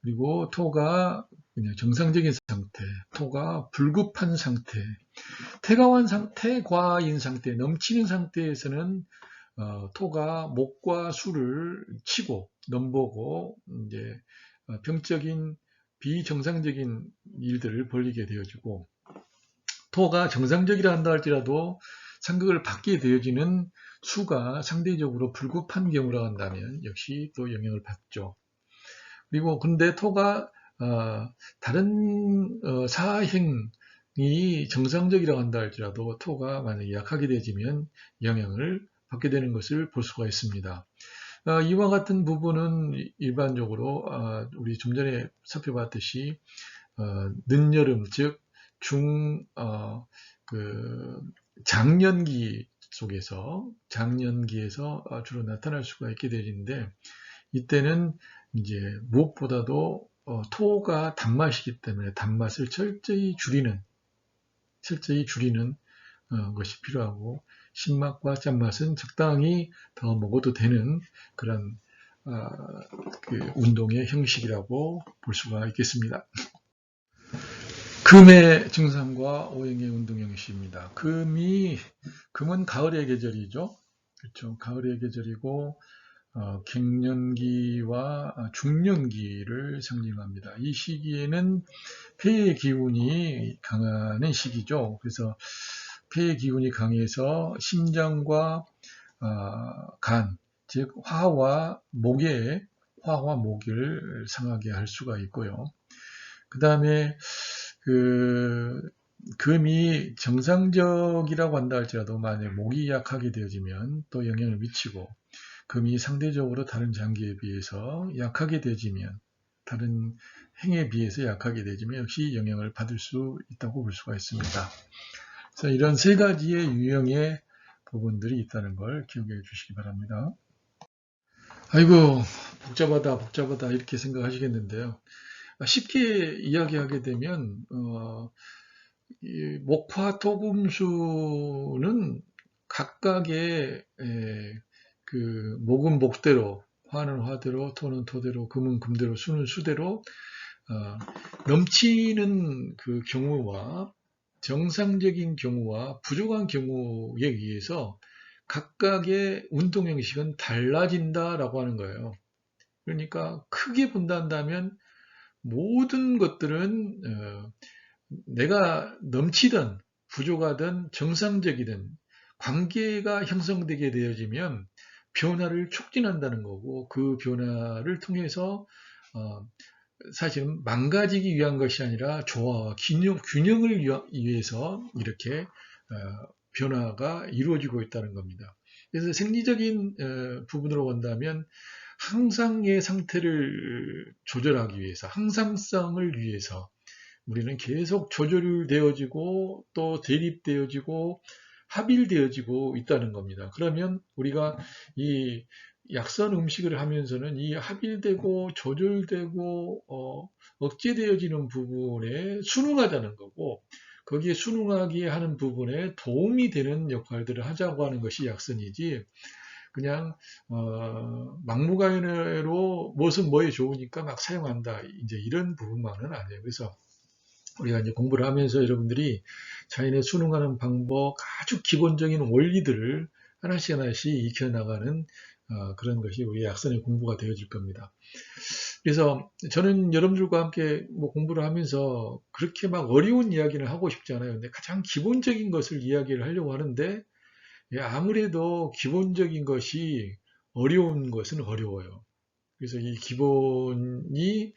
그리고 토가 그냥 정상적인 상태, 토가 불급한 상태, 퇴과인 상태, 넘치는 상태에서는 토가 목과 수를 치고 넘보고 이제 병적인 비정상적인 일들을 벌이게 되어지고, 토가 정상적이라 한다 할지라도 상극을 받게 되어지는 수가 상대적으로 불급한 경우라 한다면 역시 또 영향을 받죠. 그리고 근데 토가 다른 사행이 정상적이라고 한다 할지라도 토가 만약에 약하게 되어지면 영향을 받게 되는 것을 볼 수가 있습니다. 이와 같은 부분은 일반적으로 우리 좀 전에 살펴봤듯이 늦여름, 즉 장년기 장년기에서 주로 나타날 수가 있게 되는데, 이때는 이제 무엇보다도 토가 단맛이기 때문에 단맛을 철저히 줄이는 것이 필요하고, 신맛과 짠맛은 적당히 더 먹어도 되는 그런 운동의 형식이라고 볼 수가 있겠습니다. 금의 증상과 오행의 운동 형식입니다. 금은 가을의 계절이죠. 그렇죠. 가을의 계절이고 갱년기와 중년기를 상징합니다. 이 시기에는 폐의 기운이 강하는 시기죠. 그래서 폐의 기운이 강해서 심장과 간, 즉 화와 목을 상하게 할 수가 있고요. 그 다음에 금이 정상적이라고 한다 할지라도 만약 목이 약하게 되어지면 또 영향을 미치고, 금이 상대적으로 다른 장기에 비해서 약하게 되어지면, 다른 행에 비해서 약하게 되어지면 역시 영향을 받을 수 있다고 볼 수가 있습니다. 그래서 이런 세 가지의 유형의 부분들이 있다는 걸 기억해 주시기 바랍니다. 아이고, 복잡하다 이렇게 생각하시겠는데요. 쉽게 이야기하게 되면 이 목화 토금수는 각각의 목은 목대로, 화는 화대로, 토는 토대로, 금은 금대로, 수는 수대로 넘치는 그 경우와 정상적인 경우와 부족한 경우에 의해서 각각의 운동 형식은 달라진다라고 하는 거예요. 그러니까 크게 본다면 모든 것들은 내가 넘치든 부족하든 정상적이든 관계가 형성되게 되어지면 변화를 촉진한다는 거고, 그 변화를 통해서 사실은 망가지기 위한 것이 아니라 조화와 균형을 위해서 이렇게 변화가 이루어지고 있다는 겁니다. 그래서 생리적인 부분으로 본다면 항상의 상태를 조절하기 위해서, 항상성을 위해서 우리는 계속 조절되어지고 또 대립되어지고 합일되어지고 있다는 겁니다. 그러면 우리가 이 약선 음식을 하면서는 이 합일되고 조절되고 억제되어지는 부분에 순응하자는 거고, 거기에 순응하게 하는 부분에 도움이 되는 역할들을 하자고 하는 것이 약선이지, 그냥 막무가내로 무엇은 뭐에 좋으니까 막 사용한다, 이제 이런 부분만은 아니에요. 그래서 우리가 이제 공부를 하면서 여러분들이 자연에 순응하는 방법, 아주 기본적인 원리들을 하나씩 하나씩 익혀나가는 그런 것이 우리 약선의 공부가 되어질 겁니다. 그래서 저는 여러분들과 함께 뭐 공부를 하면서 그렇게 막 어려운 이야기를 하고 싶지 않아요. 근데 가장 기본적인 것을 이야기를 하려고 하는데, 아무래도 기본적인 것이 어려운 것은 어려워요. 그래서 이 기본이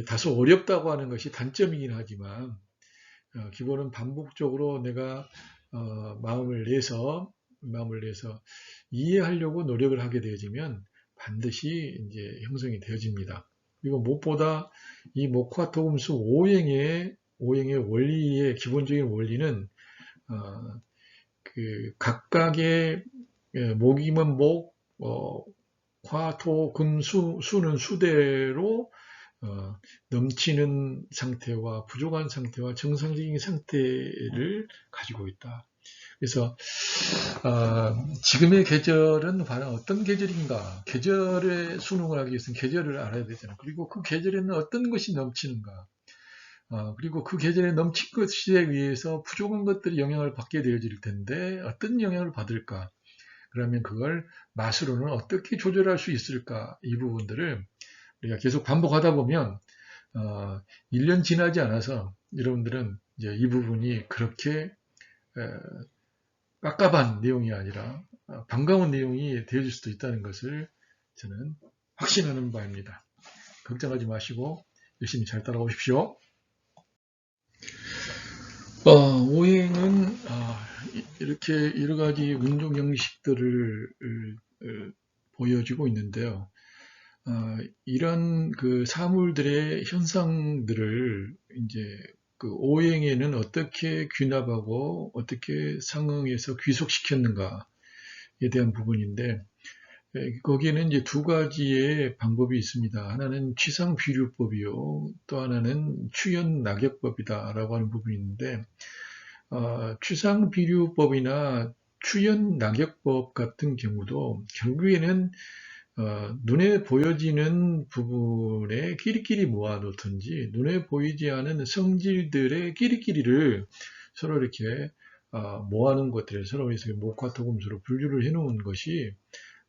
다소 어렵다고 하는 것이 단점이긴 하지만, 기본은 반복적으로 내가 마음을 내서 이해하려고 노력을 하게 되어지면 반드시 이제 형성이 되어집니다. 그리고 무엇보다 이 목화토금수 오행의 원리의 기본적인 원리는 그 각각의 목이면 목, 화, 토, 금, 수는 수대로 넘치는 상태와 부족한 상태와 정상적인 상태를 가지고 있다. 그래서 지금의 계절은 과연 어떤 계절인가? 계절에 순응을 하기 위해서는 계절을 알아야 되잖아요. 그리고 그 계절에는 어떤 것이 넘치는가? 그리고 그 계절에 넘친 것에 의해서 부족한 것들이 영향을 받게 되어질 텐데 어떤 영향을 받을까? 그러면 그걸 맛으로는 어떻게 조절할 수 있을까? 이 부분들을 우리가 계속 반복하다 보면 1년 지나지 않아서 여러분들은 이제 이 부분이 그렇게 깝깝한 내용이 아니라 반가운 내용이 되어질 수도 있다는 것을 저는 확신하는 바입니다. 걱정하지 마시고 열심히 잘 따라오십시오. 오행은 이렇게 여러 가지 운동 형식들을 보여주고 있는데요. 이런 그 사물들의 현상들을 이제 그 오행에는 어떻게 귀납하고 어떻게 상응해서 귀속시켰는가에 대한 부분인데, 거기에는 이제 두 가지의 방법이 있습니다. 하나는 취상비류법이요, 또 하나는 추연낙엽법이다라고 하는 부분이 있는데, 취상비류법이나 추연낙엽법 같은 경우도 결국에는 눈에 보여지는 부분에 끼리끼리 모아놓든지 눈에 보이지 않은 성질들의 끼리끼리를 서로 이렇게 모아놓은 것들을 서로 해서 목화토금수로 분류를 해놓은 것이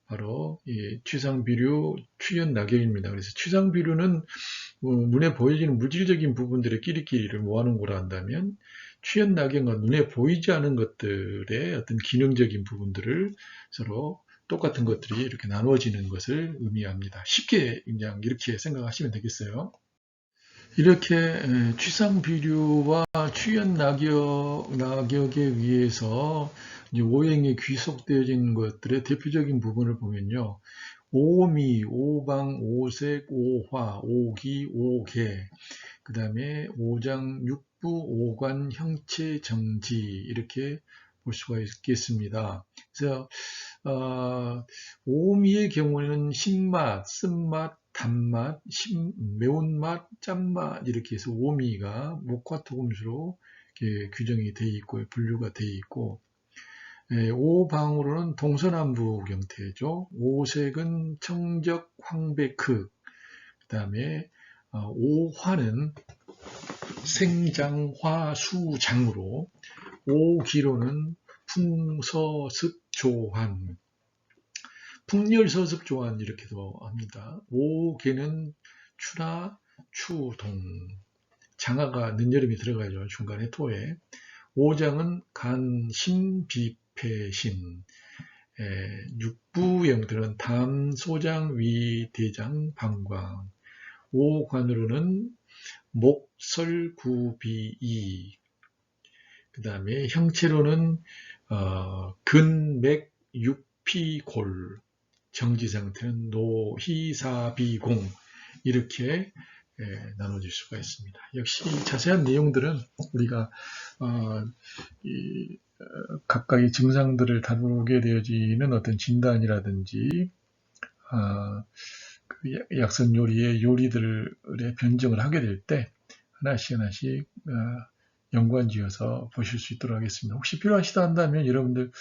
바로 이 취상비류, 추연낙엽입니다. 그래서 취상비류는 눈에 보여지는 물질적인 부분들의 끼리끼리를 모아놓은 거라 한다면, 취연낙엽은 눈에 보이지 않은 것들의 어떤 기능적인 부분들을 서로 똑같은 것들이 이렇게 나누어지는 것을 의미합니다. 쉽게 그냥 이렇게 생각하시면 되겠어요. 이렇게 취상비류와 추연낙엽에 의해서 오행이 귀속되어진 것들의 대표적인 부분을 보면요. 오미, 오방, 오색, 오화, 오기, 오계, 그 다음에 오장, 육부, 오관, 형체, 정지, 이렇게 볼 수가 있겠습니다. 그래서 오미의 경우에는 신맛, 쓴맛, 단맛, 매운맛, 짠맛, 이렇게 해서 오미가 목화토금수로 규정이 되어 있고 분류가 되어 있고, 오방으로는 동서남북 형태죠. 오색은 청적, 황백, 흑. 그 다음에 오화는 생장, 화, 수, 장으로, 오기로는 풍서습, 조한, 풍렬서습, 조한 이렇게도 합니다. 오계는 추나, 추, 동, 장화가 늦여름이 들어가죠. 중간에 토에. 오장은 간, 신, 비, 폐, 신. 육부형들은 담, 소장, 위, 대장, 방광. 오관으로는 목, 설, 구, 비, 이. 그 다음에 형체로는 근, 맥, 육, 피, 골. 정지 상태는 노, 희, 사, 비, 공. 이렇게 나눠질 수가 있습니다. 역시 자세한 내용들은 우리가 각각의 증상들을 다루게 되어지는 어떤 진단이라든지 그 약선 요리의 요리들의 변증을 하게 될 때 하나씩 연관지어서 보실 수 있도록 하겠습니다. 혹시 필요하시다 한다면 여러분들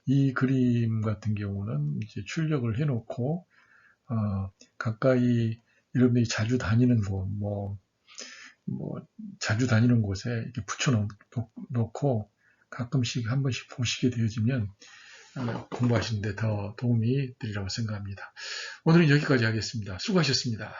이 그림 같은 경우는 이제 출력을 해놓고 가까이 여러분들이 자주 다니는 곳, 자주 다니는 곳에 이렇게 붙여놓고 가끔씩 한 번씩 보시게 되어지면 공부하시는데 더 도움이 되리라고 생각합니다. 오늘은 여기까지 하겠습니다. 수고하셨습니다.